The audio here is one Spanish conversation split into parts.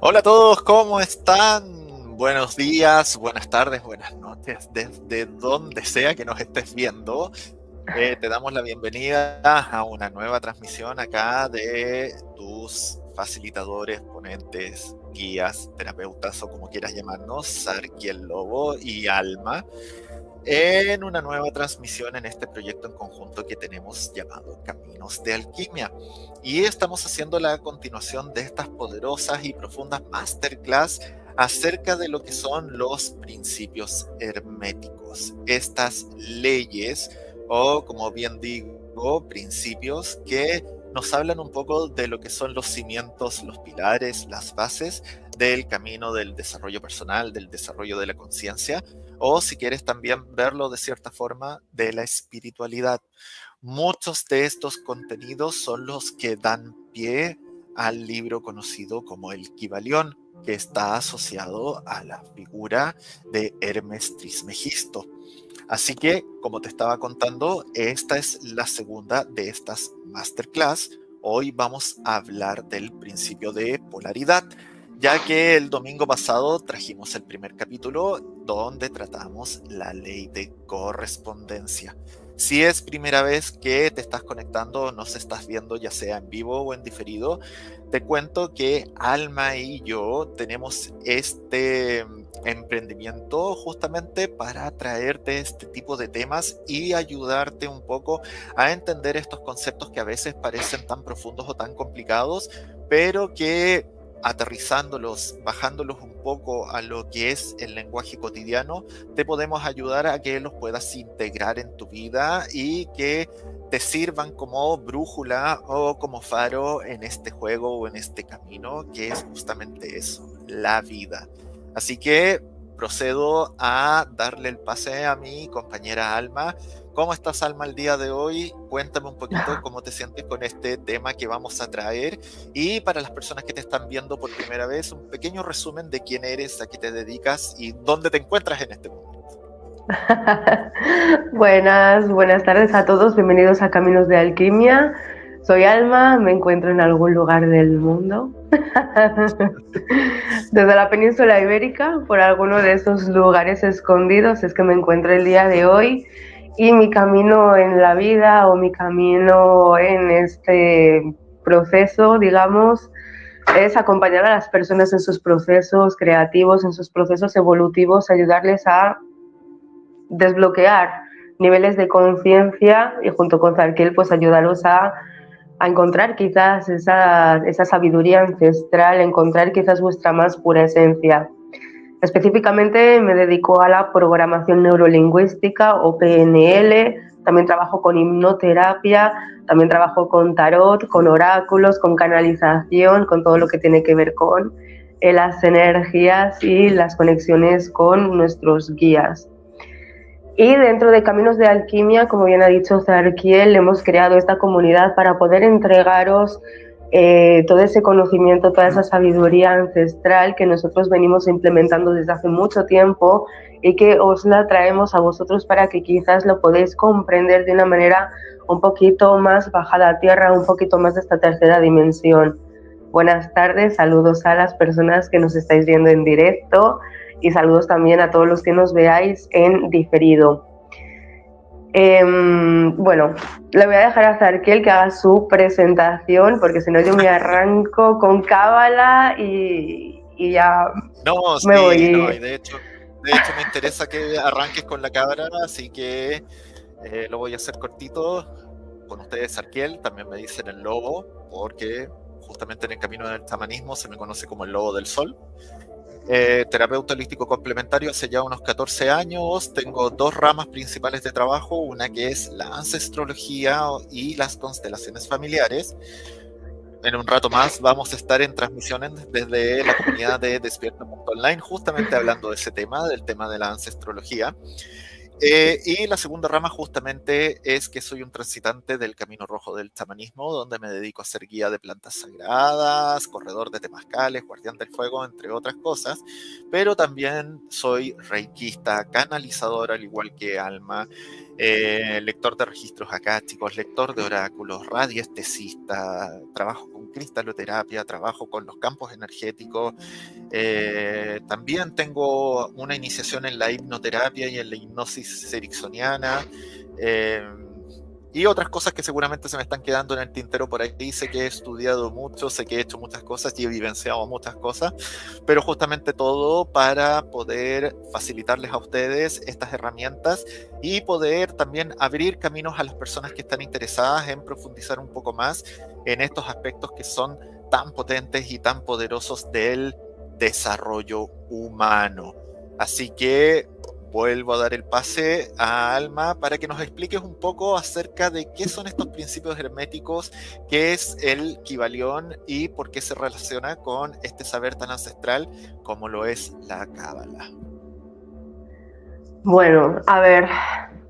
Hola a todos, ¿cómo están? Buenos días, buenas tardes, buenas noches, desde donde sea que nos estés viendo. Te damos la bienvenida a una nueva transmisión acá de tus facilitadores, ponentes, guías, terapeutas o como quieras llamarnos, Sarki el Lobo y Alma, en una nueva transmisión en este proyecto en conjunto que tenemos llamado Caminos de Alquimia. Y estamos haciendo la continuación de estas poderosas y profundas masterclass acerca de lo que son los principios herméticos, estas leyes o, como bien digo, principios que nos hablan un poco de lo que son los cimientos, los pilares, las bases del camino del desarrollo personal, del desarrollo de la conciencia, o si quieres también verlo de cierta forma, de la espiritualidad. Muchos de estos contenidos son los que dan pie al libro conocido como el Kybalión, que está asociado a la figura de Hermes Trismegisto. Así que, como te estaba contando, esta es la segunda de estas masterclass. Hoy vamos a hablar del principio de polaridad, ya que el domingo pasado trajimos el primer capítulo donde tratamos la ley de correspondencia. Si es primera vez que te estás conectando, nos estás viendo ya sea en vivo o en diferido, te cuento que Alma y yo tenemos este emprendimiento justamente para traerte este tipo de temas y ayudarte un poco a entender estos conceptos que a veces parecen tan profundos o tan complicados, pero que aterrizándolos, bajándolos un poco a lo que es el lenguaje cotidiano, te podemos ayudar a que los puedas integrar en tu vida y que te sirvan como brújula o como faro en este juego o en este camino que es justamente eso, la vida. Así que procedo a darle el pase a mi compañera Alma. ¿Cómo estás, Alma, el día de hoy? Cuéntame un poquito cómo te sientes con este tema que vamos a traer. Y para las personas que te están viendo por primera vez, un pequeño resumen de quién eres, a qué te dedicas y dónde te encuentras en este momento. Buenas tardes a todos, bienvenidos a Caminos de Alquimia. Soy Alma, me encuentro en algún lugar del mundo, desde la península ibérica, por alguno de esos lugares escondidos es que me encuentro el día de hoy, y mi camino en la vida o mi camino en este proceso, digamos, es acompañar a las personas en sus procesos creativos, en sus procesos evolutivos, ayudarles a desbloquear niveles de conciencia y junto con Zarkiel pues ayudarlos a encontrar quizás esa sabiduría ancestral, encontrar quizás vuestra más pura esencia. Específicamente me dedico a la programación neurolingüística o PNL, también trabajo con hipnoterapia, también trabajo con tarot, con oráculos, con canalización, con todo lo que tiene que ver con las energías y las conexiones con nuestros guías. Y dentro de Caminos de Alquimia, como bien ha dicho Zarkiel, hemos creado esta comunidad para poder entregaros todo ese conocimiento, toda esa sabiduría ancestral que nosotros venimos implementando desde hace mucho tiempo y que os la traemos a vosotros para que quizás lo podéis comprender de una manera un poquito más bajada a tierra, un poquito más de esta tercera dimensión. Buenas tardes, saludos a las personas que nos estáis viendo en directo y saludos también a todos los que nos veáis en diferido. Bueno, le voy a dejar a Zarkiel que haga su presentación, porque si no yo me arranco con cábala y ya No, me sí, no, y voy. de hecho me interesa que arranques con la cámara, así que lo voy a hacer cortito. Con ustedes, Sarkiel, también me dicen el lobo, porque justamente en el camino del chamanismo se me conoce como el lobo del sol. Terapeuta holístico complementario hace ya unos 14 años. Tengo dos ramas principales de trabajo, una que es la ancestrología y las constelaciones familiares. En un rato más vamos a estar en transmisiones desde la comunidad de Despierta.online, justamente hablando de ese tema, del tema de la ancestrología. Y la segunda rama justamente es que soy un transitante del camino rojo del chamanismo, donde me dedico a ser guía de plantas sagradas, corredor de temazcales, guardián del fuego, entre otras cosas, pero también soy reikista, canalizador al igual que Alma, lector de registros akáshicos, lector de oráculos, radiestesista, trabajo con cristaloterapia, trabajo con los campos energéticos. También tengo una iniciación en la hipnoterapia y en la hipnosis ericksoniana, eh, y otras cosas que seguramente se me están quedando en el tintero por ahí. Sé que he estudiado mucho, sé que he hecho muchas cosas y he vivenciado muchas cosas, pero justamente todo para poder facilitarles a ustedes estas herramientas y poder también abrir caminos a las personas que están interesadas en profundizar un poco más en estos aspectos que son tan potentes y tan poderosos del desarrollo humano. Así que vuelvo a dar el pase a Alma para que nos expliques un poco acerca de qué son estos principios herméticos, qué es el Kybalión y por qué se relaciona con este saber tan ancestral como lo es la Cábala. Bueno, a ver,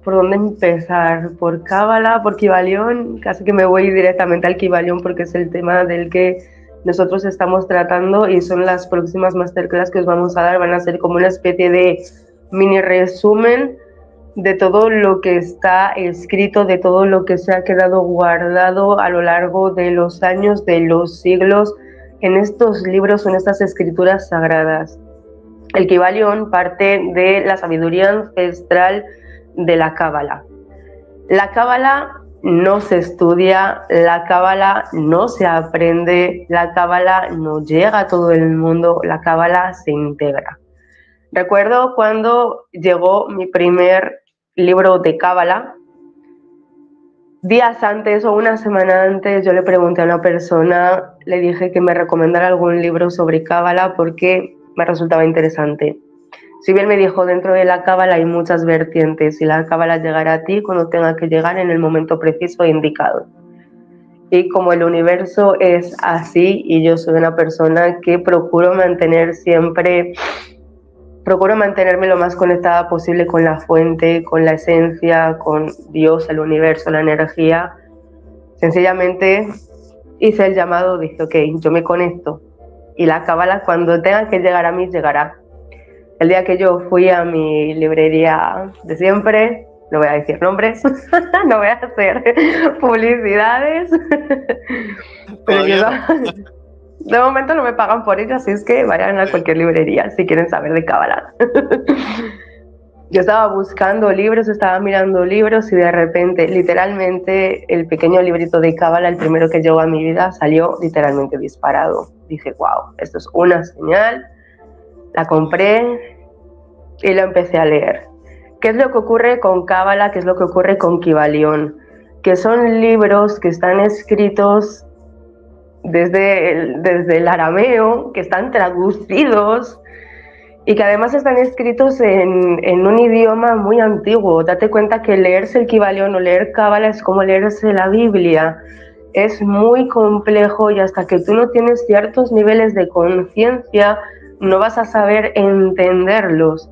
¿por dónde empezar? ¿Por Cábala? ¿Por Kybalión? Casi que me voy directamente al Kybalión porque es el tema del que nosotros estamos tratando y son las próximas masterclass que os vamos a dar. Van a ser como una especie de mini resumen de todo lo que está escrito, de todo lo que se ha quedado guardado a lo largo de los años, de los siglos, en estos libros o en estas escrituras sagradas. El Kybalión parte de la sabiduría ancestral de la Cábala. La Cábala no se estudia, la Cábala no se aprende, la Cábala no llega a todo el mundo, la Cábala se integra. Recuerdo cuando llegó mi primer libro de Cábala, días antes o una semana antes yo le pregunté a una persona, le dije que me recomendara algún libro sobre Cábala porque me resultaba interesante. Si bien me dijo, dentro de la Cábala hay muchas vertientes y la Cábala llegará a ti cuando tenga que llegar en el momento preciso e indicado. Y como el universo es así y yo soy una persona que procuro mantenerme lo más conectada posible con la fuente, con la esencia, con Dios, el universo, la energía, sencillamente hice el llamado, dije, ok, yo me conecto y la Cábala cuando tenga que llegar a mí, llegará. El día que yo fui a mi librería de siempre, no voy a decir nombres, no voy a hacer publicidades, pero yo de momento no me pagan por ello, así es que vayan a cualquier librería si quieren saber de Cábala. Yo estaba buscando libros, estaba mirando libros y de repente, literalmente, el pequeño librito de Cábala, el primero que llegó a mi vida, salió literalmente disparado. Dije, wow, esto es una señal. La compré y lo empecé a leer. ¿Qué es lo que ocurre con Cábala? ¿Qué es lo que ocurre con Kybalión? Que son libros que están escritos desde el arameo, que están traducidos y que además están escritos en un idioma muy antiguo. Date cuenta que leerse el Kybalión o leer Cábala es como leerse la Biblia. Es muy complejo y hasta que tú no tienes ciertos niveles de conciencia no vas a saber entenderlos.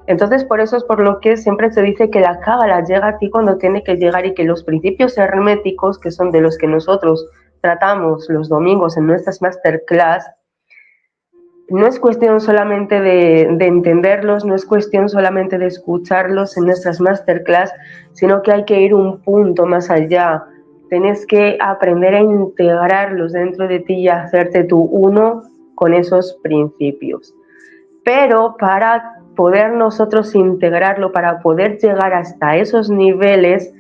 Entonces, por eso es por lo que siempre se dice que la Cábala llega a ti cuando tiene que llegar y que los principios herméticos, que son de los que nosotros tratamos los domingos en nuestras masterclass, no es cuestión solamente de entenderlos, no es cuestión solamente de escucharlos en nuestras masterclass, sino que hay que ir un punto más allá. Tienes que aprender a integrarlos dentro de ti y hacerte tú uno con esos principios. Pero para poder nosotros integrarlo, para poder llegar hasta esos niveles,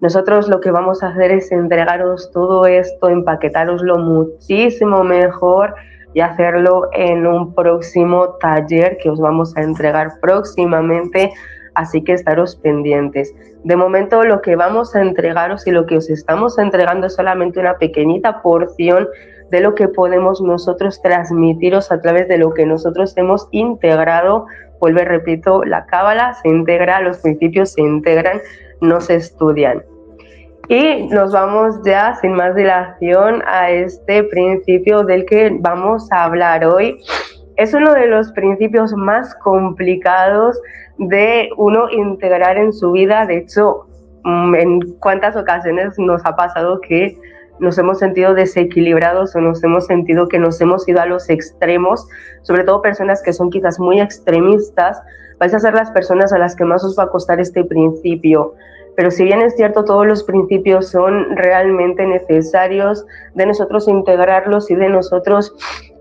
nosotros lo que vamos a hacer es entregaros todo esto, empaquetaroslo muchísimo mejor y hacerlo en un próximo taller que os vamos a entregar próximamente, así que estaros pendientes. De momento lo que vamos a entregaros y lo que os estamos entregando es solamente una pequeñita porción de lo que podemos nosotros transmitiros a través de lo que nosotros hemos integrado. Vuelvo y repito, la Cábala se integra, los principios se integran, no se estudian. Y nos vamos ya sin más dilación a este principio del que vamos a hablar hoy, es uno de los principios más complicados de uno integrar en su vida. De hecho, en cuántas ocasiones nos ha pasado que nos hemos sentido desequilibrados o nos hemos sentido que nos hemos ido a los extremos, sobre todo personas que son quizás muy extremistas. Vais a ser las personas a las que más os va a costar este principio. Pero si bien es cierto, todos los principios son realmente necesarios de nosotros integrarlos y de nosotros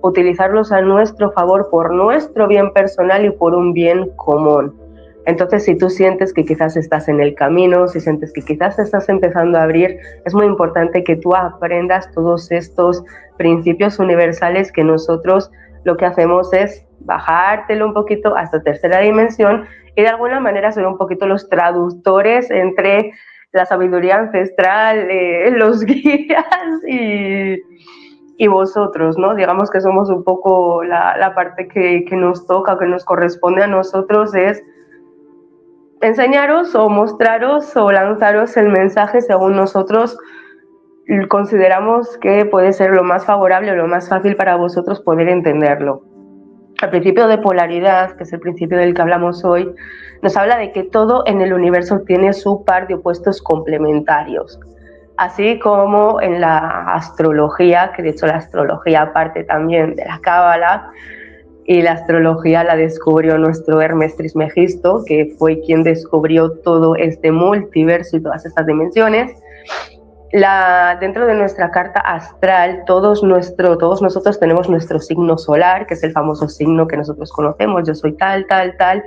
utilizarlos a nuestro favor por nuestro bien personal y por un bien común. Entonces, si tú sientes que quizás estás en el camino, si sientes que quizás te estás empezando a abrir, es muy importante que tú aprendas todos estos principios universales que nosotros lo que hacemos es bajártelo un poquito hasta tercera dimensión y de alguna manera ser un poquito los traductores entre la sabiduría ancestral, los guías y vosotros, ¿no? Digamos que somos un poco la parte que nos toca, que nos corresponde a nosotros, es enseñaros o mostraros o lanzaros el mensaje según nosotros consideramos que puede ser lo más favorable o lo más fácil para vosotros poder entenderlo. El principio de polaridad, que es el principio del que hablamos hoy, nos habla de que todo en el universo tiene su par de opuestos complementarios. Así como en la astrología, que de hecho la astrología parte también de la cábala, y la astrología la descubrió nuestro Hermes Trismegisto, que fue quien descubrió todo este multiverso y todas estas dimensiones. Dentro de nuestra carta astral, todos nosotros tenemos nuestro signo solar, que es el famoso signo que nosotros conocemos, yo soy tal, tal, tal.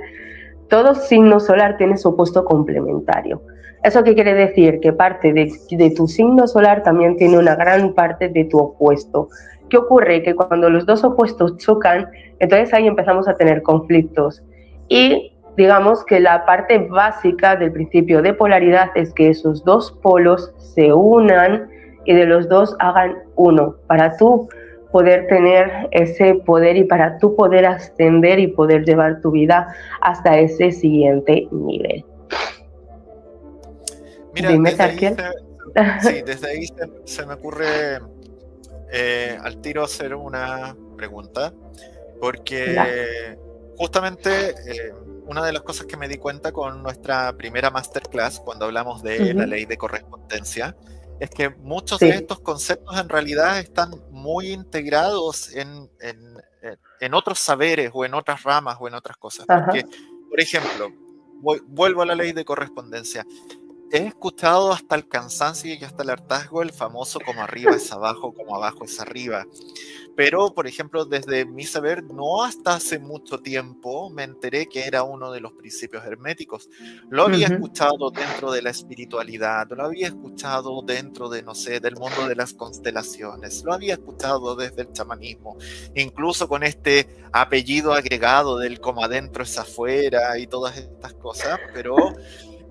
Todo signo solar tiene su opuesto complementario. ¿Eso qué quiere decir? Que parte de tu signo solar también tiene una gran parte de tu opuesto. ¿Qué ocurre? Que cuando los dos opuestos chocan, entonces ahí empezamos a tener conflictos. Y digamos que la parte básica del principio de polaridad es que esos dos polos se unan y de los dos hagan uno, para tú poder tener ese poder y para tú poder ascender y poder llevar tu vida hasta ese siguiente nivel. Mira, Dime, desde ahí, Tarkiel. sí, desde ahí se me ocurre al tiro hacer una pregunta, porque justamente una de las cosas que me di cuenta con nuestra primera masterclass, cuando hablamos de la ley de correspondencia, es que muchos de estos conceptos en realidad están muy integrados en otros saberes o en otras ramas o en otras cosas. Porque, por ejemplo, vuelvo a la ley de correspondencia. He escuchado hasta el cansancio y hasta el hartazgo el famoso como arriba es abajo, como abajo es arriba. Pero, por ejemplo, desde mi saber, no hasta hace mucho tiempo me enteré que era uno de los principios herméticos. Lo había escuchado dentro de la espiritualidad, lo había escuchado dentro de, no sé, del mundo de las constelaciones, lo había escuchado desde el chamanismo, incluso con este apellido agregado del como adentro es afuera y todas estas cosas, pero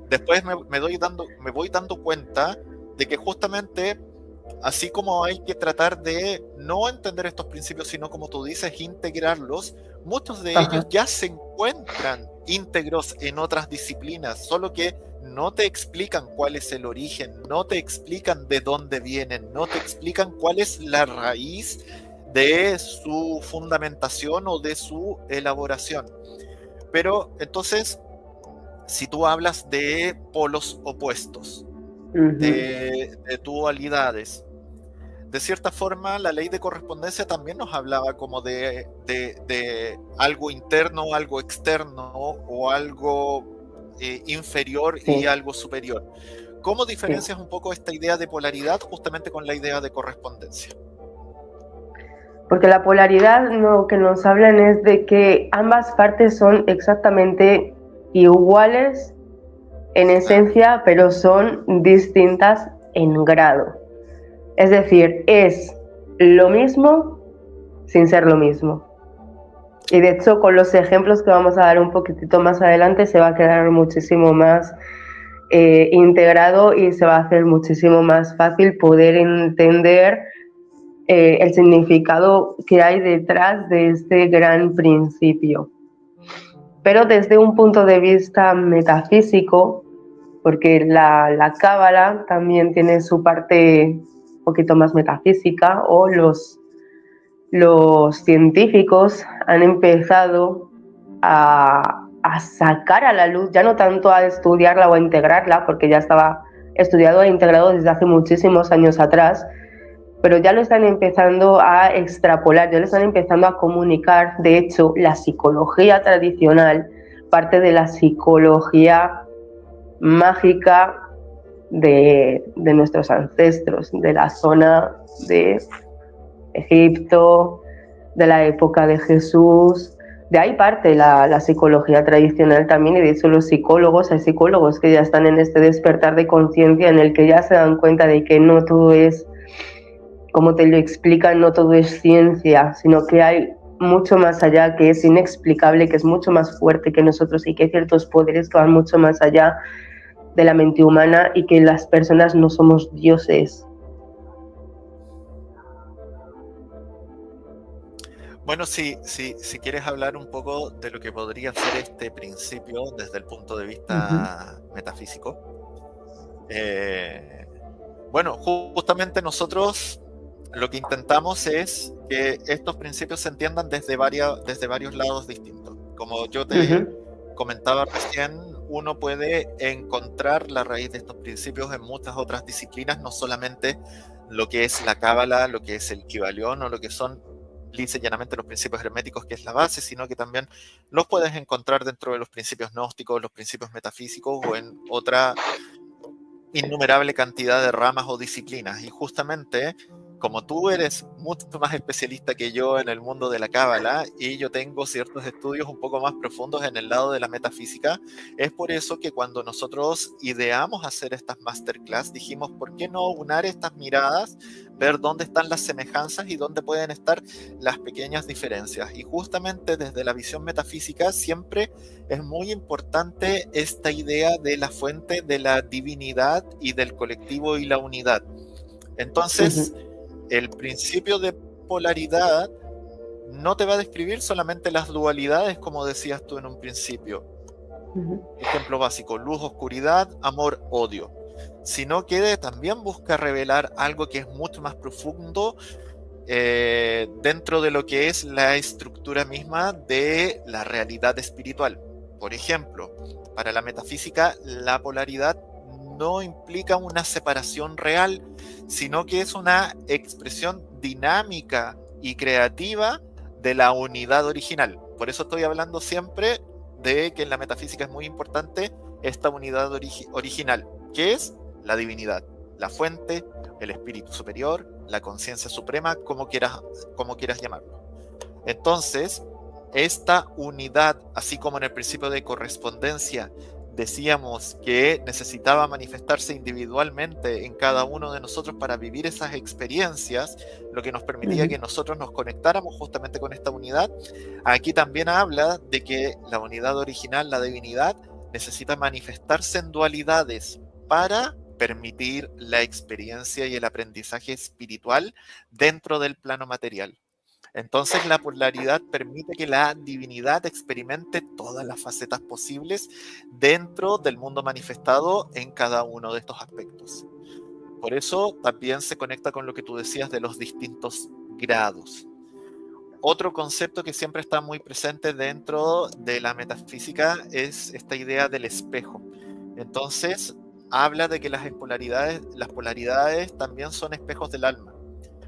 después me voy dando cuenta de que justamente así como hay que tratar de no entender estos principios, sino como tú dices, integrarlos, muchos de ellos ya se encuentran íntegros en otras disciplinas, solo que no te explican cuál es el origen, no te explican de dónde vienen, no te explican cuál es la raíz de su fundamentación o de su elaboración. Pero entonces, si tú hablas de polos opuestos, de dualidades, de cierta forma la ley de correspondencia también nos hablaba como de algo interno, algo externo o algo inferior y algo superior. ¿Cómo diferencias un poco esta idea de polaridad justamente con la idea de correspondencia? Porque la polaridad lo que nos hablan es de que ambas partes son exactamente iguales en esencia, pero son distintas en grado. Es decir, es lo mismo sin ser lo mismo. Y de hecho, con los ejemplos que vamos a dar un poquitito más adelante, se va a quedar muchísimo más integrado y se va a hacer muchísimo más fácil poder entender el significado que hay detrás de este gran principio. Pero desde un punto de vista metafísico, porque la cábala también tiene su parte un poquito más metafísica, o los científicos han empezado a sacar a la luz, ya no tanto a estudiarla o a integrarla, porque ya estaba estudiado e integrado desde hace muchísimos años atrás, pero ya lo están empezando a extrapolar, ya lo están empezando a comunicar. De hecho, la psicología tradicional parte de la psicología mágica de nuestros ancestros, de la zona de Egipto, de la época de Jesús. De ahí parte la psicología tradicional también, y de hecho hay psicólogos que ya están en este despertar de conciencia en el que ya se dan cuenta de que no todo es, como te lo explican, no todo es ciencia, sino que hay mucho más allá, que es inexplicable, que es mucho más fuerte que nosotros, y que hay ciertos poderes que van mucho más allá de la mente humana, y que las personas no somos dioses. Bueno, si quieres hablar un poco de lo que podría ser este principio desde el punto de vista metafísico. Bueno, justamente nosotros lo que intentamos es que estos principios se entiendan desde varios lados distintos. Como yo te comentaba recién, uno puede encontrar la raíz de estos principios en muchas otras disciplinas, no solamente lo que es la cábala, lo que es el Kybalión o lo que son lisa y llanamente los principios herméticos, que es la base, sino que también los puedes encontrar dentro de los principios gnósticos, los principios metafísicos o en otra innumerable cantidad de ramas o disciplinas. Y justamente, como tú eres mucho más especialista que yo en el mundo de la cábala y yo tengo ciertos estudios un poco más profundos en el lado de la metafísica, es por eso que cuando nosotros ideamos hacer estas masterclass, dijimos, ¿por qué no unar estas miradas, ver dónde están las semejanzas y dónde pueden estar las pequeñas diferencias? Y justamente desde la visión metafísica siempre es muy importante esta idea de la fuente, de la divinidad y del colectivo y la unidad. Entonces, el principio de polaridad no te va a describir solamente las dualidades, como decías tú en un principio. Ejemplo básico, luz, oscuridad, amor, odio. Sino que también busca revelar algo que es mucho más profundo dentro de lo que es la estructura misma de la realidad espiritual. Por ejemplo, para la metafísica, la polaridad no implica una separación real, sino que es una expresión dinámica y creativa de la unidad original. Por eso estoy hablando siempre de que en la metafísica es muy importante esta unidad original, que es la divinidad, la fuente, el espíritu superior, la conciencia suprema, como quieras llamarlo. Entonces, esta unidad, así como en el principio de correspondencia decíamos que necesitaba manifestarse individualmente en cada uno de nosotros para vivir esas experiencias, lo que nos permitía que nosotros nos conectáramos justamente con esta unidad. Aquí también habla de que la unidad original, la divinidad, necesita manifestarse en dualidades para permitir la experiencia y el aprendizaje espiritual dentro del plano material. Entonces la polaridad permite que la divinidad experimente todas las facetas posibles dentro del mundo manifestado en cada uno de estos aspectos. Por eso también se conecta con lo que tú decías de los distintos grados. Otro concepto que siempre está muy presente dentro de la metafísica es esta idea del espejo. Entonces habla de que las polaridades también son espejos del alma,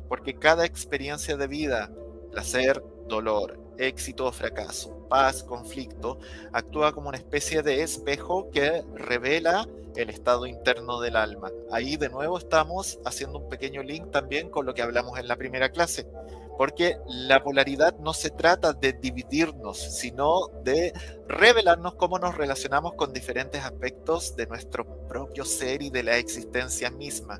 porque cada experiencia de vida, placer, dolor, éxito o fracaso, paz, conflicto, actúa como una especie de espejo que revela el estado interno del alma. Ahí de nuevo estamos haciendo un pequeño link también con lo que hablamos en la primera clase, porque la polaridad no se trata de dividirnos, sino de revelarnos cómo nos relacionamos con diferentes aspectos de nuestro propio ser y de la existencia misma.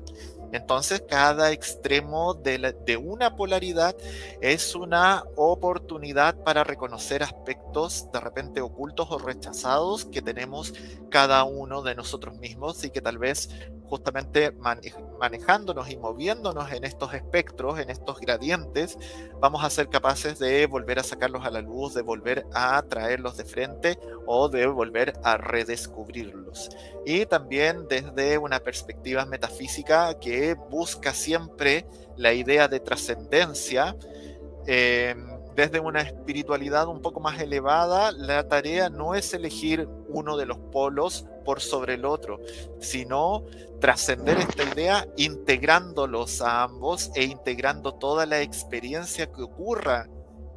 Entonces, cada extremo de una polaridad es una oportunidad para reconocer aspectos de repente ocultos o rechazados que tenemos cada uno de nosotros mismos y que tal vez justamente manejándonos y moviéndonos en estos espectros, en estos gradientes, vamos a ser capaces de volver a sacarlos a la luz, de volver a traerlos de frente o de volver a redescubrirlos. Y también desde una perspectiva metafísica que busca siempre la idea de trascendencia, desde una espiritualidad un poco más elevada, la tarea no es elegir uno de los polos por sobre el otro, sino trascender esta idea integrándolos a ambos e integrando toda la experiencia que ocurra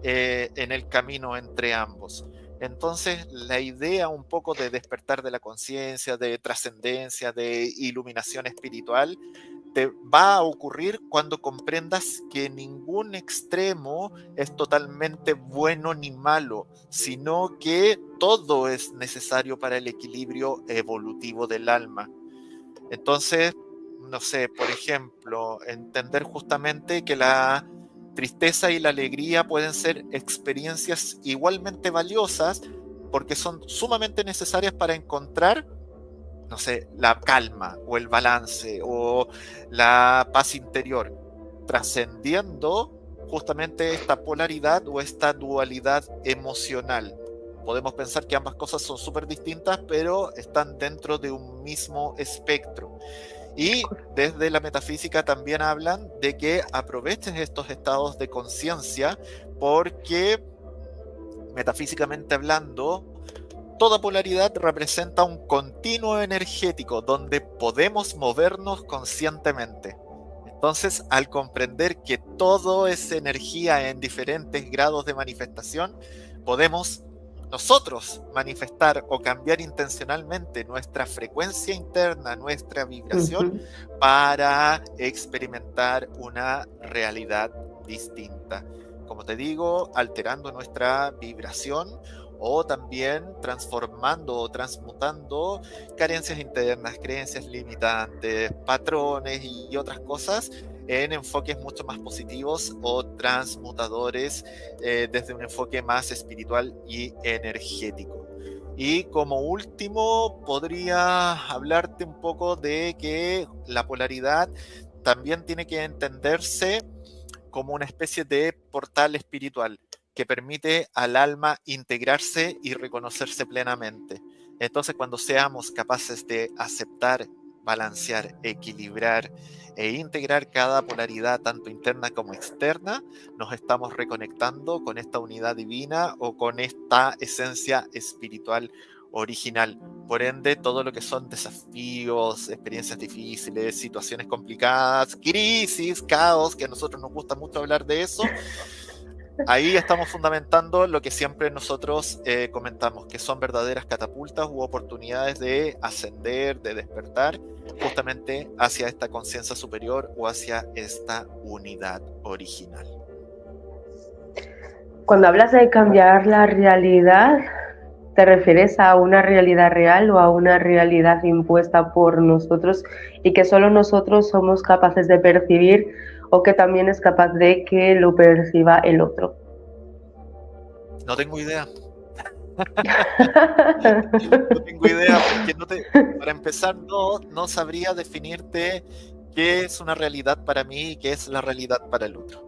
en el camino entre ambos. Entonces, la idea un poco de despertar de la conciencia, de trascendencia, de iluminación espiritual, te va a ocurrir cuando comprendas que ningún extremo es totalmente bueno ni malo, sino que todo es necesario para el equilibrio evolutivo del alma. Entonces, no sé, por ejemplo, entender justamente que la tristeza y la alegría pueden ser experiencias igualmente valiosas porque son sumamente necesarias para encontrar, no sé, la calma o el balance o la paz interior, trascendiendo justamente esta polaridad o esta dualidad emocional. Podemos pensar que ambas cosas son súper distintas, pero están dentro de un mismo espectro. Y desde la metafísica también hablan de que aproveches estos estados de conciencia porque, metafísicamente hablando, toda polaridad representa un continuo energético donde podemos movernos conscientemente. Entonces, al comprender que todo es energía en diferentes grados de manifestación, podemos nosotros manifestar o cambiar intencionalmente nuestra frecuencia interna, nuestra vibración, para experimentar una realidad distinta. Como te digo, alterando nuestra vibración o también transformando o transmutando carencias internas, creencias limitantes, patrones y otras cosas en enfoques mucho más positivos o transmutadores desde un enfoque más espiritual y energético. Y como último, podría hablarte un poco de que la polaridad también tiene que entenderse como una especie de portal espiritual que permite al alma integrarse y reconocerse plenamente. Entonces, cuando seamos capaces de aceptar, balancear, equilibrar e integrar cada polaridad, tanto interna como externa, nos estamos reconectando con esta unidad divina o con esta esencia espiritual original. Por ende, todo lo que son desafíos, experiencias difíciles, situaciones complicadas, crisis, caos, que a nosotros nos gusta mucho hablar de eso, ahí estamos fundamentando lo que siempre nosotros comentamos, que son verdaderas catapultas u oportunidades de ascender, de despertar, justamente hacia esta conciencia superior o hacia esta unidad original. Cuando hablas de cambiar la realidad, ¿te refieres a una realidad real o a una realidad impuesta por nosotros y que solo nosotros somos capaces de percibir, o que también es capaz de que lo perciba el otro? No tengo idea. No tengo idea porque para empezar no sabría definirte qué es una realidad para mí y qué es la realidad para el otro.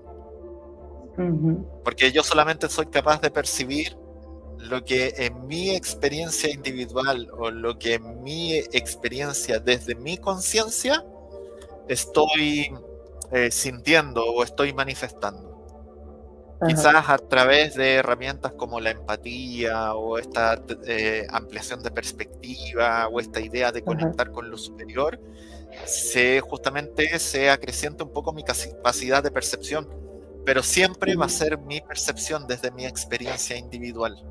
Porque yo solamente soy capaz de percibir lo que en mi experiencia individual o lo que en mi experiencia desde mi conciencia estoy sintiendo o estoy manifestando. Quizás a través de herramientas como la empatía o esta ampliación de perspectiva o esta idea de conectar con lo superior, justamente se acrecienta un poco mi capacidad de percepción, pero siempre va a ser mi percepción desde mi experiencia individual.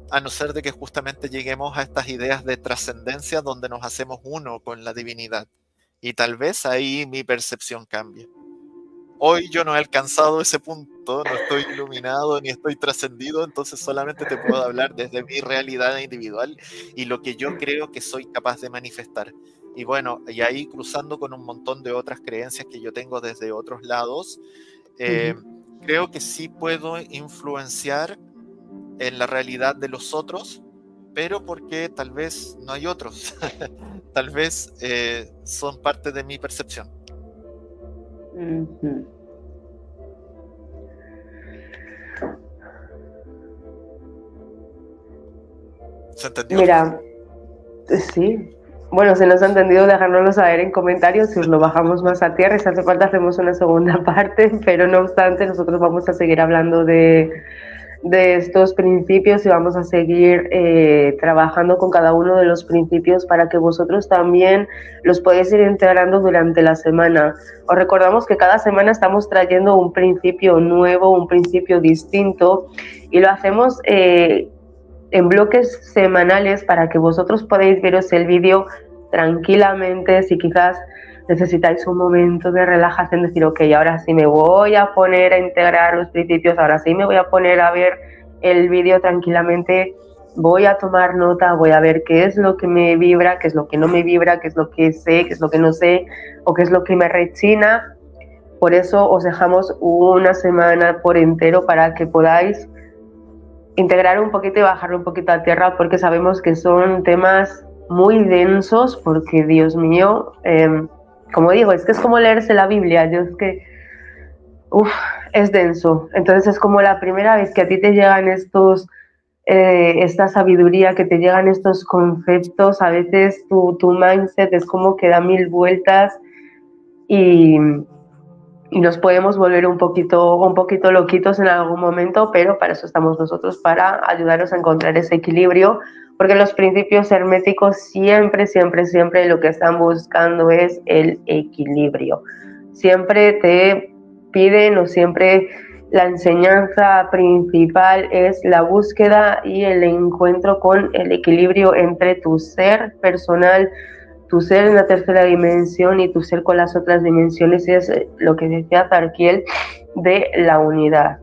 A no ser de que justamente lleguemos a estas ideas de trascendencia donde nos hacemos uno con la divinidad. Y tal vez ahí mi percepción cambie. Hoy yo no he alcanzado ese punto, no estoy iluminado ni estoy trascendido, entonces solamente te puedo hablar desde mi realidad individual y lo que yo creo que soy capaz de manifestar. Y bueno, y ahí cruzando con un montón de otras creencias que yo tengo desde otros lados, creo que sí puedo influenciar en la realidad de los otros, pero porque tal vez no hay otros. Tal vez son parte de mi percepción. ¿Se entendió? Mira, sí, Bueno, si nos ha entendido, dejárnoslo saber en comentarios, si os lo bajamos más a tierra, si hace falta hacemos una segunda parte, pero no obstante, nosotros vamos a seguir hablando de estos principios y vamos a seguir trabajando con cada uno de los principios para que vosotros también los podáis ir integrando durante la semana. Os recordamos que cada semana estamos trayendo un principio nuevo, un principio distinto, y lo hacemos en bloques semanales para que vosotros podáis veros el vídeo tranquilamente. Si quizás necesitáis un momento de relajación, decir, ok, ahora sí me voy a poner a integrar los principios, ahora sí me voy a poner a ver el vídeo tranquilamente, voy a tomar nota, voy a ver qué es lo que me vibra, qué es lo que no me vibra, qué es lo que sé, qué es lo que no sé, o qué es lo que me rechina. Por eso os dejamos una semana por entero para que podáis integrar un poquito y bajarlo un poquito a tierra, porque sabemos que son temas muy densos, porque Dios mío, como digo, es que es como leerse la Biblia. Yo es que, es denso. Entonces es como la primera vez que a ti te llegan esta sabiduría, que te llegan estos conceptos. A veces tu mindset es como que da mil vueltas y nos podemos volver un poquito loquitos en algún momento, pero para eso estamos nosotros, para ayudaros a encontrar ese equilibrio, porque los principios herméticos siempre, siempre, siempre lo que están buscando es el equilibrio. Siempre te piden, o siempre la enseñanza principal es la búsqueda y el encuentro con el equilibrio entre tu ser personal, tu ser en la tercera dimensión y tu ser con las otras dimensiones. Es lo que decía Zarkiel de la unidad.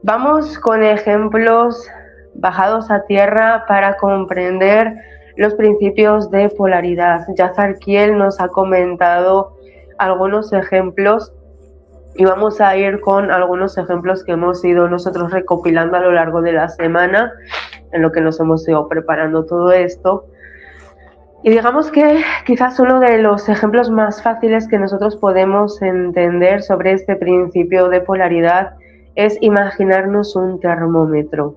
Vamos con ejemplos bajados a tierra para comprender los principios de polaridad. Ya Zarkiel nos ha comentado algunos ejemplos y vamos a ir con algunos ejemplos que hemos ido nosotros recopilando a lo largo de la semana, en lo que nos hemos ido preparando todo esto. Y digamos que quizás uno de los ejemplos más fáciles que nosotros podemos entender sobre este principio de polaridad es imaginarnos un termómetro.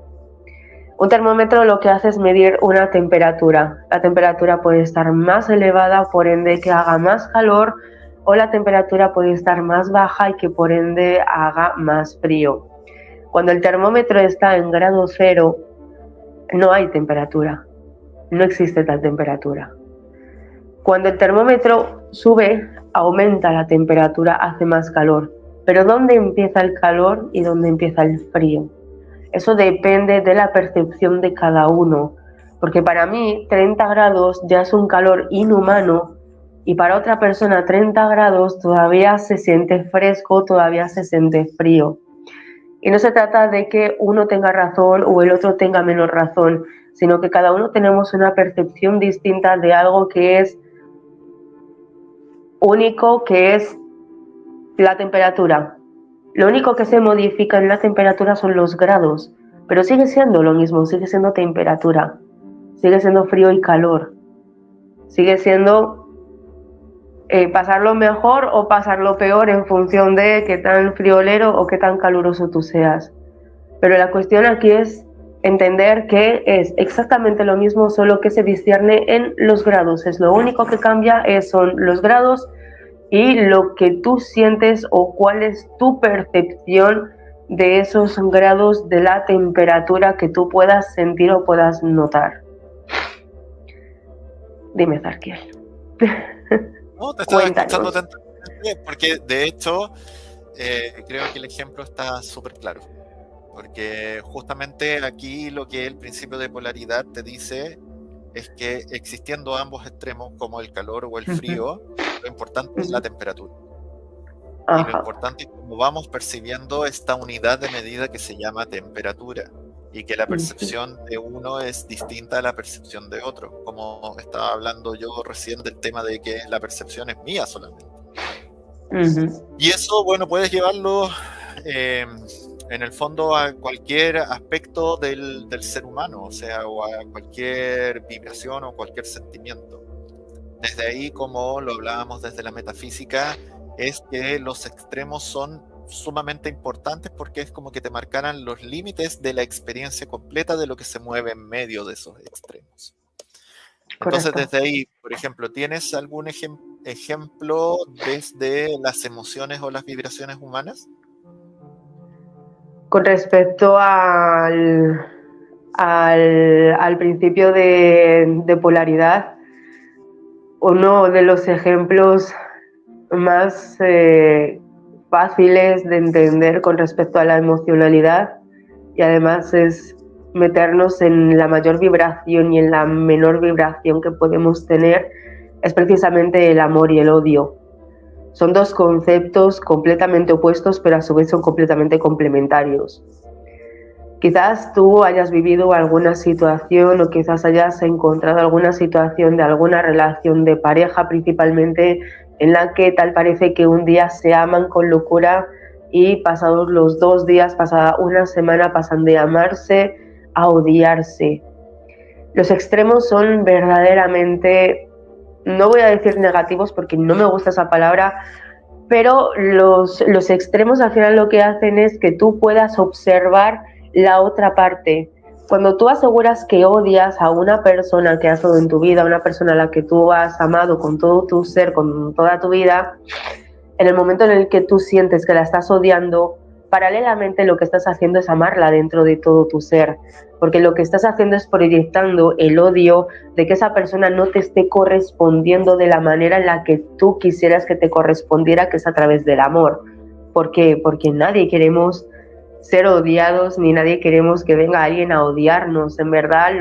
Un termómetro lo que hace es medir una temperatura. La temperatura puede estar más elevada, por ende que haga más calor, o la temperatura puede estar más baja y que por ende haga más frío. Cuando el termómetro está en grado cero, no hay temperatura, no existe tal temperatura. Cuando el termómetro sube, aumenta la temperatura, hace más calor. Pero ¿dónde empieza el calor y dónde empieza el frío? Eso depende de la percepción de cada uno. Porque para mí 30 grados ya es un calor inhumano, y para otra persona 30 grados todavía se siente fresco, todavía se siente frío. Y no se trata de que uno tenga razón o el otro tenga menos razón, sino que cada uno tenemos una percepción distinta de algo que es único, que es la temperatura. Lo único que se modifica en la temperatura son los grados, pero sigue siendo lo mismo, sigue siendo temperatura, sigue siendo frío y calor, sigue siendo pasarlo mejor o pasarlo peor en función de qué tan friolero o qué tan caluroso tú seas. Pero la cuestión aquí es entender que es exactamente lo mismo, solo que se discierne en los grados. Es lo único que cambia, son los grados y lo que tú sientes o cuál es tu percepción de esos grados de la temperatura que tú puedas sentir o puedas notar. Dime, Zarkiel. No, te estaba escuchando atentamente porque de hecho creo que el ejemplo está súper claro. Porque justamente aquí lo que el principio de polaridad te dice es que existiendo ambos extremos, como el calor o el frío, lo importante es la temperatura. Y lo importante es cómo vamos percibiendo esta unidad de medida que se llama temperatura, y que la percepción de uno es distinta a la percepción de otro, como estaba hablando yo recién del tema de que la percepción es mía solamente. Y eso, bueno, puedes llevarlo en el fondo a cualquier aspecto del ser humano, o sea, o a cualquier vibración o cualquier sentimiento. Desde ahí, como lo hablábamos desde la metafísica, es que los extremos son sumamente importantes, porque es como que te marcaran los límites de la experiencia completa de lo que se mueve en medio de esos extremos. Entonces, desde ahí, Por ejemplo, ¿tienes algún ejemplo desde las emociones o las vibraciones humanas? Con respecto al principio de polaridad, uno de los ejemplos más fáciles de entender con respecto a la emocionalidad, y además es meternos en la mayor vibración y en la menor vibración que podemos tener, es precisamente el amor y el odio. Son dos conceptos completamente opuestos, pero a su vez son completamente complementarios. Quizás tú hayas vivido alguna situación o quizás hayas encontrado alguna situación de alguna relación de pareja principalmente, en la que tal parece que un día se aman con locura y pasados los 2 días, pasada una semana, pasan de amarse a odiarse. Los extremos son verdaderamente, no voy a decir negativos porque no me gusta esa palabra, pero los extremos al final lo que hacen es que tú puedas observar la otra parte. Cuando tú aseguras que odias a una persona que ha estado en tu vida, una persona a la que tú has amado con todo tu ser, con toda tu vida, en el momento en el que tú sientes que la estás odiando, paralelamente lo que estás haciendo es amarla dentro de todo tu ser, porque lo que estás haciendo es proyectando el odio de que esa persona no te esté correspondiendo de la manera en la que tú quisieras que te correspondiera, que es a través del amor. ¿Por qué? Porque nadie queremos ser odiados, ni nadie queremos que venga alguien a odiarnos. En verdad,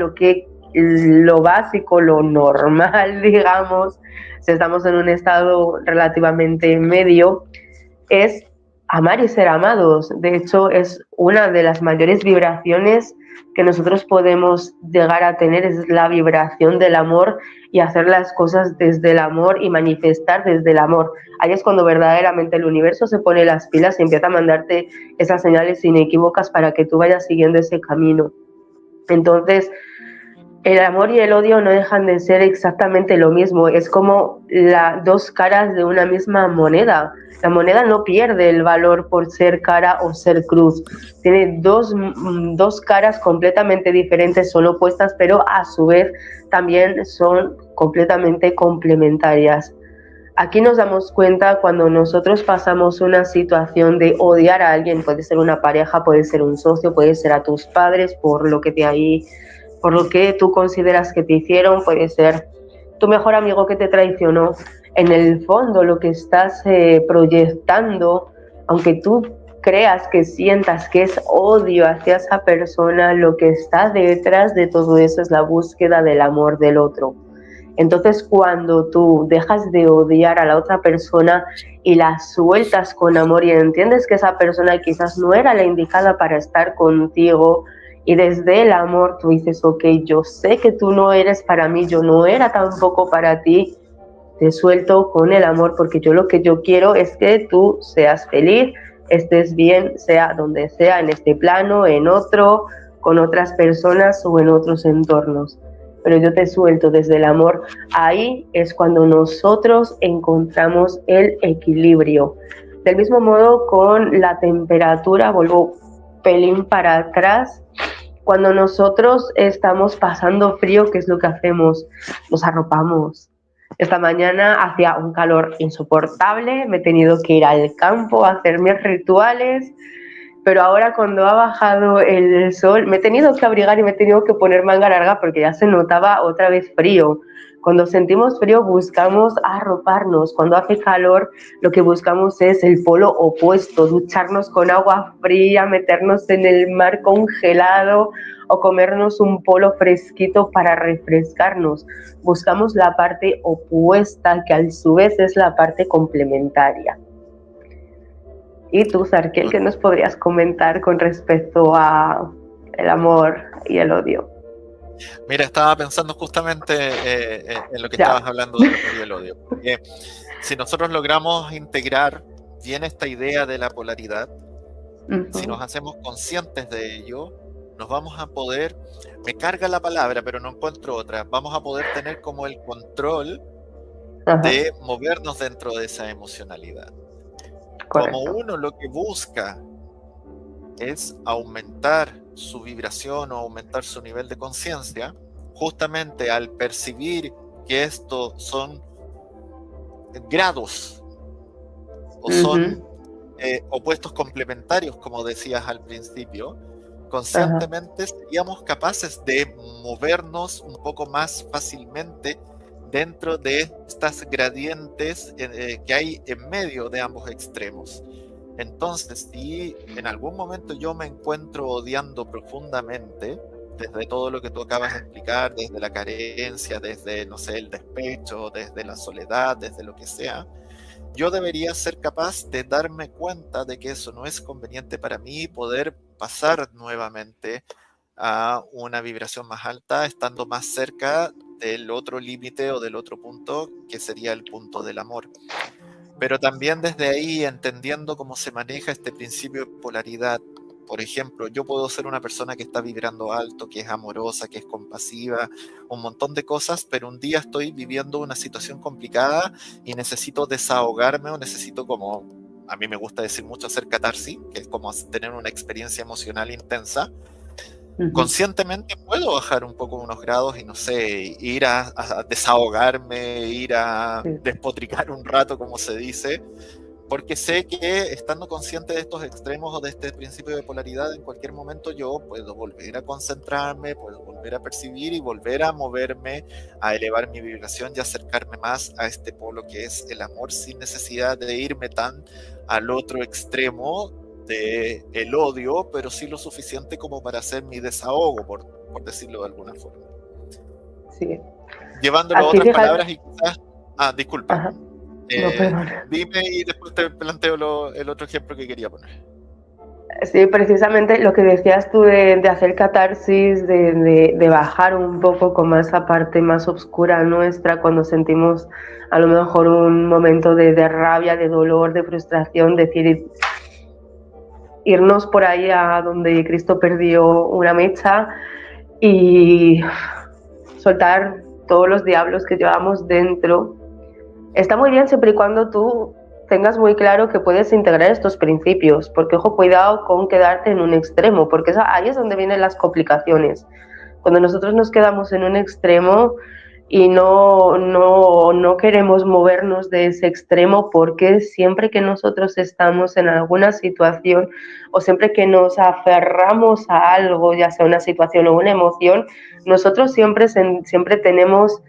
lo básico, lo normal, digamos, si estamos en un estado relativamente medio, es amar y ser amados. De hecho, es una de las mayores vibraciones que nosotros podemos llegar a tener, es la vibración del amor y hacer las cosas desde el amor y manifestar desde el amor. Ahí es cuando verdaderamente el universo se pone las pilas y empieza a mandarte esas señales inequívocas para que tú vayas siguiendo ese camino. Entonces, el amor y el odio no dejan de ser exactamente lo mismo, es como las dos caras de una misma moneda. La moneda no pierde el valor por ser cara o ser cruz. Tiene dos caras completamente diferentes, son opuestas, pero a su vez también son completamente complementarias. Aquí nos damos cuenta cuando nosotros pasamos una situación de odiar a alguien, puede ser una pareja, puede ser un socio, puede ser a tus padres por lo que tú consideras que te hicieron, puede ser tu mejor amigo que te traicionó. En el fondo lo que estás proyectando, aunque tú creas que sientas que es odio hacia esa persona, lo que está detrás de todo eso es la búsqueda del amor del otro. Entonces, cuando tú dejas de odiar a la otra persona y la sueltas con amor y entiendes que esa persona quizás no era la indicada para estar contigo, y desde el amor tú dices, ok, yo sé que tú no eres para mí, yo no era tampoco para ti, te suelto con el amor porque yo lo que yo quiero es que tú seas feliz, estés bien, sea donde sea, en este plano, en otro, con otras personas o en otros entornos. Pero yo te suelto desde el amor. Ahí es cuando nosotros encontramos el equilibrio. Del mismo modo con la temperatura, vuelvo pelín para atrás. Cuando nosotros estamos pasando frío, ¿qué es lo que hacemos? Nos arropamos. Esta mañana hacía un calor insoportable, me he tenido que ir al campo a hacer mis rituales, pero ahora cuando ha bajado el sol me he tenido que abrigar y me he tenido que poner manga larga porque ya se notaba otra vez frío. Cuando sentimos frío buscamos arroparnos, cuando hace calor lo que buscamos es el polo opuesto, ducharnos con agua fría, meternos en el mar congelado o comernos un polo fresquito para refrescarnos. Buscamos la parte opuesta que a su vez es la parte complementaria. Y tú, Sarkiel, ¿qué nos podrías comentar con respecto a el amor y el odio? Mira, estaba pensando justamente en lo que estabas hablando del amor y el odio. Porque si nosotros logramos integrar bien esta idea de la polaridad, si nos hacemos conscientes de ello, nos vamos a poder, me carga la palabra, pero no encuentro otra, vamos a poder tener como el control de movernos dentro de esa emocionalidad. Correcto. Como uno lo que busca es aumentar su vibración o aumentar su nivel de conciencia, justamente al percibir que esto son grados o son Ujú. opuestos complementarios, como decías al principio, Ajá. conscientemente seríamos capaces de movernos un poco más fácilmente dentro de estas gradientes que hay en medio de ambos extremos. Entonces, si en algún momento yo me encuentro odiando profundamente, desde todo lo que tú acabas de explicar, desde la carencia, desde, no sé, el despecho, desde la soledad, desde lo que sea, yo debería ser capaz de darme cuenta de que eso no es conveniente para mí y poder pasar nuevamente a una vibración más alta, estando más cerca del otro límite o del otro punto, que sería el punto del amor. Pero también desde ahí entendiendo cómo se maneja este principio de polaridad. Por ejemplo, yo puedo ser una persona que está vibrando alto, que es amorosa, que es compasiva, un montón de cosas, pero un día estoy viviendo una situación complicada y necesito desahogarme o necesito como, a mí me gusta decir mucho hacer catarsis, que es como tener una experiencia emocional intensa. Ujú. Conscientemente puedo bajar un poco unos grados y no sé, ir a desahogarme, ir a Sí. despotricar un rato, como se dice, porque sé que estando consciente de estos extremos o de este principio de polaridad, en cualquier momento yo puedo volver a concentrarme, puedo volver a percibir y volver a moverme, a elevar mi vibración y acercarme más a este polo que es el amor, sin necesidad de irme tan al otro extremo de el odio, pero sí lo suficiente como para hacer mi desahogo, por decirlo de alguna forma. Sí. Llevándolo a Aquí otras fíjate. palabras y quizás... Ah, disculpa. Ajá. No, perdón. Dime y después te planteo el otro ejemplo que quería poner. Sí, precisamente lo que decías tú de hacer catarsis, de bajar un poco con esa parte más oscura nuestra cuando sentimos a lo mejor un momento de rabia, de dolor, de frustración, decir, irnos por ahí a donde Cristo perdió una mecha y soltar todos los diablos que llevamos dentro. Está muy bien siempre y cuando tú tengas muy claro que puedes integrar estos principios, porque ojo, cuidado con quedarte en un extremo, porque ahí es donde vienen las complicaciones. Cuando nosotros nos quedamos en un extremo y no queremos movernos de ese extremo, porque siempre que nosotros estamos en alguna situación o siempre que nos aferramos a algo, ya sea una situación o una emoción, nosotros siempre tenemos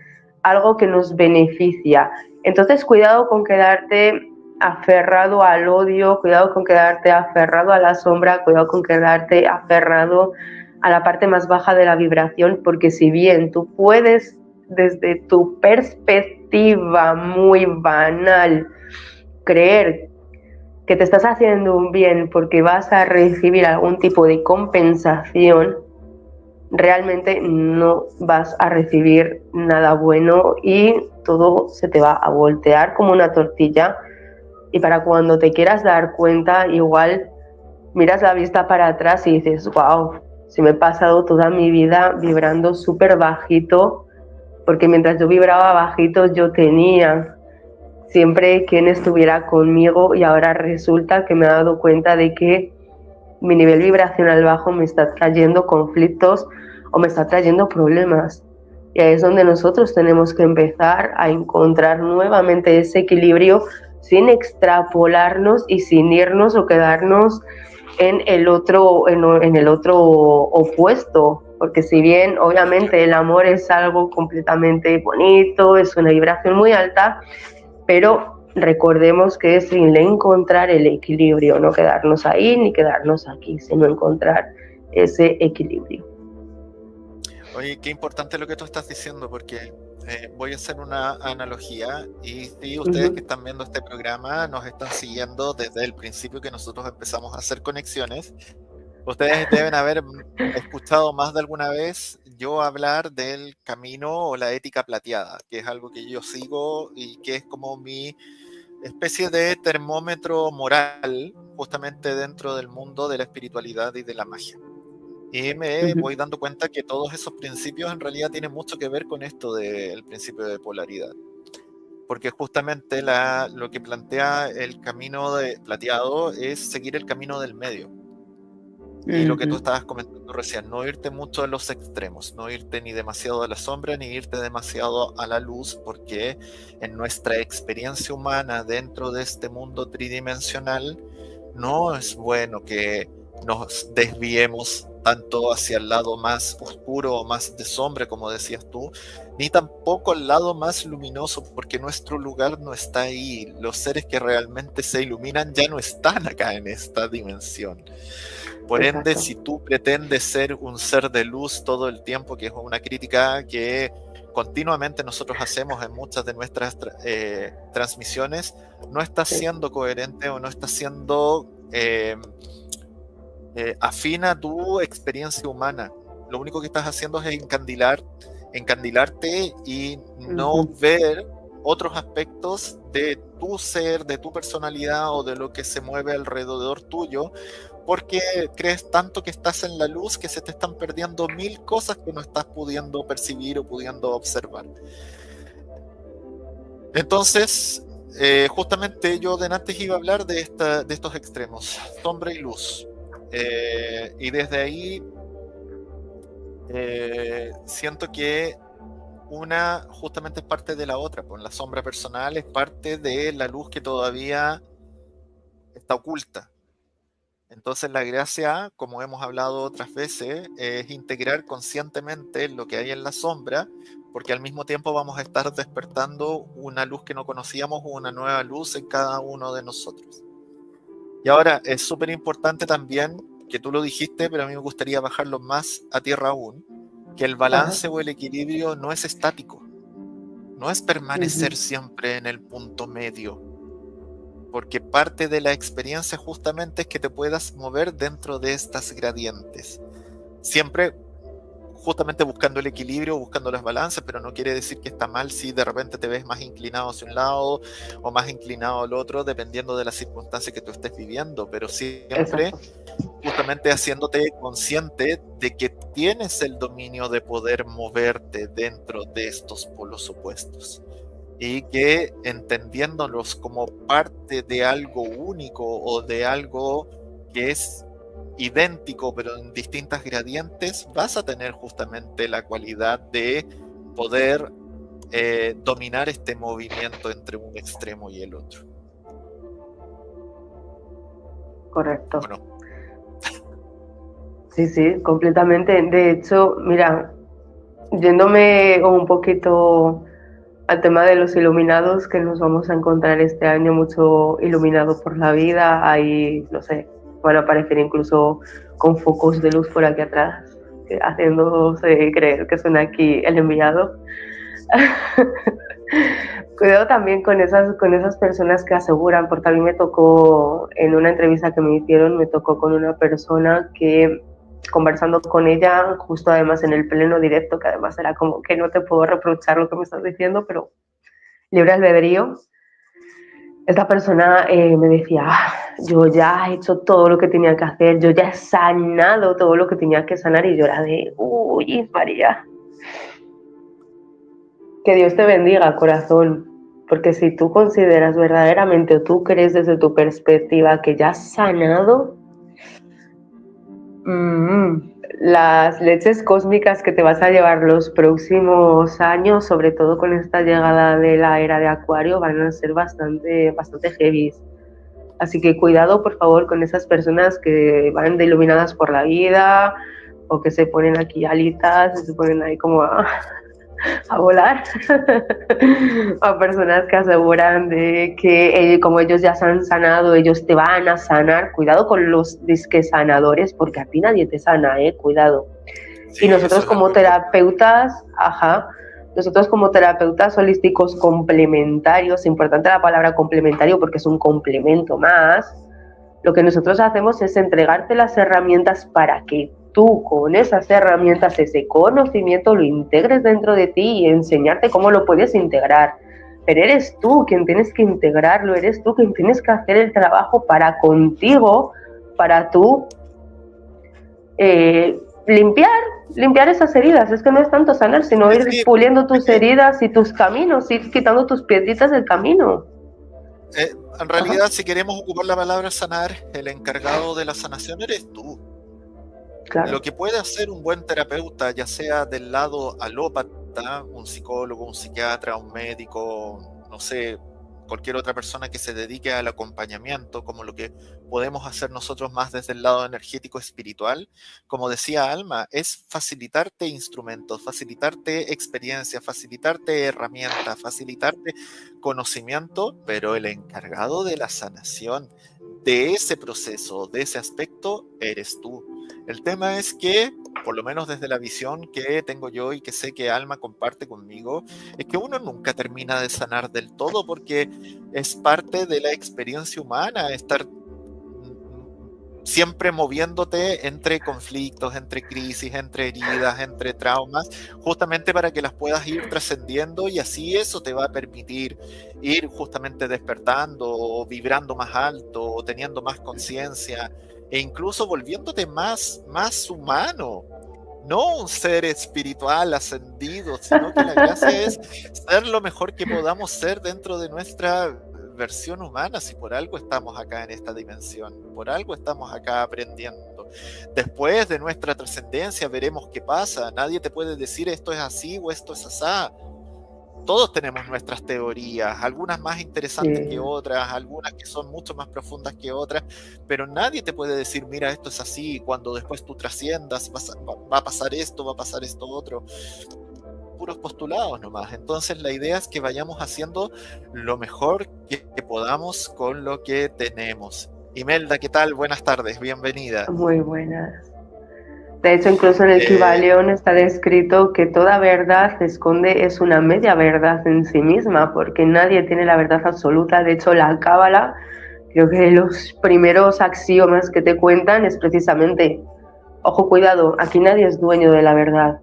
algo que nos beneficia. Entonces, cuidado con quedarte aferrado al odio, cuidado con quedarte aferrado a la sombra, cuidado con quedarte aferrado a la parte más baja de la vibración, porque si bien tú puedes, desde tu perspectiva muy banal, creer que te estás haciendo un bien porque vas a recibir algún tipo de compensación, realmente no vas a recibir nada bueno y todo se te va a voltear como una tortilla, y para cuando te quieras dar cuenta, igual miras la vista para atrás y dices, wow, si me he pasado toda mi vida vibrando súper bajito, porque mientras yo vibraba bajito yo tenía siempre quien estuviera conmigo, y ahora resulta que me he dado cuenta de que mi nivel vibracional bajo me está trayendo conflictos o me está trayendo problemas. Y ahí es donde nosotros tenemos que empezar a encontrar nuevamente ese equilibrio sin extrapolarnos y sin irnos o quedarnos en el otro opuesto, porque si bien obviamente el amor es algo completamente bonito, es una vibración muy alta, pero recordemos que es sin encontrar el equilibrio, no quedarnos ahí ni quedarnos aquí, sino encontrar ese equilibrio. Oye, qué importante lo que tú estás diciendo, porque voy a hacer una analogía y si ustedes que Uh-huh. están viendo este programa nos están siguiendo desde el principio que nosotros empezamos a hacer conexiones, ustedes deben haber escuchado más de alguna vez yo hablar del camino o la ética plateada, que es algo que yo sigo y que es como mi especie de termómetro moral justamente dentro del mundo de la espiritualidad y de la magia. Y me Uh-huh. voy dando cuenta que todos esos principios en realidad tienen mucho que ver con esto del principio de polaridad. Porque justamente lo que plantea el camino de plateado es seguir el camino del medio. Y lo que tú estabas comentando recién, no irte mucho a los extremos, no irte ni demasiado a la sombra ni irte demasiado a la luz, porque en nuestra experiencia humana dentro de este mundo tridimensional no es bueno que nos desviemos tanto hacia el lado más oscuro o más de sombra, como decías tú, ni tampoco al lado más luminoso, porque nuestro lugar no está ahí. Los seres que realmente se iluminan ya no están acá en esta dimensión. Por ende, si tú pretendes ser un ser de luz todo el tiempo, que es una crítica que continuamente nosotros hacemos en muchas de nuestras transmisiones, no estás siendo coherente o no estás siendo afín a tu experiencia humana. Lo único que estás haciendo es encandilarte y no ver otros aspectos de tu ser, de tu personalidad o de lo que se mueve alrededor tuyo, porque crees tanto que estás en la luz que se te están perdiendo mil cosas que no estás pudiendo percibir o pudiendo observar. Entonces, justamente yo de antes iba a hablar de estos extremos, sombra y luz. Y desde ahí siento que una justamente es parte de la otra, pues la sombra personal es parte de la luz que todavía está oculta. Entonces la gracia, como hemos hablado otras veces, es integrar conscientemente lo que hay en la sombra, porque al mismo tiempo vamos a estar despertando una luz que no conocíamos, una nueva luz en cada uno de nosotros. Y ahora es súper importante también, que tú lo dijiste, pero a mí me gustaría bajarlo más a tierra aún, que el balance o el equilibrio no es estático, no es permanecer siempre en el punto medio, porque parte de la experiencia justamente es que te puedas mover dentro de estas gradientes, siempre justamente buscando el equilibrio, buscando los balances, pero no quiere decir que está mal si de repente te ves más inclinado hacia un lado o más inclinado al otro, dependiendo de las circunstancias que tú estés viviendo, pero siempre justamente haciéndote consciente de que tienes el dominio de poder moverte dentro de estos polos opuestos y que entendiéndolos como parte de algo único o de algo que es idéntico pero en distintas gradientes, vas a tener justamente la cualidad de poder dominar este movimiento entre un extremo y el otro. Correcto. Bueno. Sí, completamente. De hecho, mira, yéndome un poquito al tema de los iluminados, que nos vamos a encontrar este año mucho iluminado por la vida, ahí, no sé, van a aparecer incluso con focos de luz por aquí atrás, haciéndose creer que son aquí el enviado. Cuidado también con esas personas que aseguran, porque a mí me tocó, en una entrevista que me hicieron, me tocó con una persona que, conversando con ella, justo además en el pleno directo, que además era como que no te puedo reprochar lo que me estás diciendo, pero libre albedrío, esta persona me decía, yo ya he hecho todo lo que tenía que hacer, yo ya he sanado todo lo que tenía que sanar, y yo era de, uy, María, que Dios te bendiga, corazón, porque si tú consideras verdaderamente o tú crees desde tu perspectiva que ya has sanado, las leches cósmicas que te vas a llevar los próximos años, sobre todo con esta llegada de la era de Acuario, van a ser bastante heavy. Así que cuidado, por favor, con esas personas que van de iluminadas por la vida o que se ponen aquí alitas, se ponen ahí como a volar. A personas que aseguran de que como ellos ya se han sanado, ellos te van a sanar. Cuidado con los disque sanadores, porque a ti nadie te sana, cuidado. Sí, y nosotros como terapeutas, nosotros como terapeutas holísticos complementarios, importante la palabra complementario porque es un complemento más, lo que nosotros hacemos es entregarte las herramientas para que tú con esas herramientas, ese conocimiento lo integres dentro de ti y enseñarte cómo lo puedes integrar. Pero eres tú quien tienes que integrarlo, eres tú quien tienes que hacer el trabajo para contigo, para tú limpiar esas heridas. Es que no es tanto sanar, sino ir puliendo tus heridas y tus caminos, ir quitando tus piedritas del camino. En realidad, si queremos ocupar la palabra sanar, el encargado de la sanación eres tú. Lo claro. que puede hacer un buen terapeuta, ya sea del lado alópata, un psicólogo, un psiquiatra, un médico, no sé, cualquier otra persona que se dedique al acompañamiento, como lo que podemos hacer nosotros más desde el lado energético espiritual, como decía Alma, es facilitarte instrumentos, facilitarte experiencias, facilitarte herramientas, facilitarte conocimiento, pero el encargado de la sanación de ese proceso, de ese aspecto, eres tú. El tema es que, por lo menos desde la visión que tengo yo y que sé que Alma comparte conmigo, es que uno nunca termina de sanar del todo porque es parte de la experiencia humana estar siempre moviéndote entre conflictos, entre crisis, entre heridas, entre traumas, justamente para que las puedas ir trascendiendo y así eso te va a permitir ir justamente despertando o vibrando más alto o teniendo más conciencia e incluso volviéndote más humano. No un ser espiritual ascendido, sino que la gracia es ser lo mejor que podamos ser dentro de nuestra versión humana, si por algo estamos acá en esta dimensión, por algo estamos acá aprendiendo. Después de nuestra trascendencia veremos qué pasa, nadie te puede decir esto es así o esto es asá. Todos tenemos nuestras teorías, algunas más interesantes que Sí. otras, algunas que son mucho más profundas que otras, pero nadie te puede decir, mira, esto es así, cuando después tú trasciendas, va a pasar esto, va a pasar esto otro. Puros postulados nomás. Entonces la idea es que vayamos haciendo lo mejor que podamos con lo que tenemos. Imelda, ¿qué tal? Buenas tardes, bienvenida. Muy buenas. De hecho, incluso en el Eh, Kybalión está descrito que toda verdad se esconde, es una media verdad en sí misma, porque nadie tiene la verdad absoluta. De hecho, la Cábala, creo que los primeros axiomas que te cuentan es precisamente, ojo, cuidado, aquí nadie es dueño de la verdad.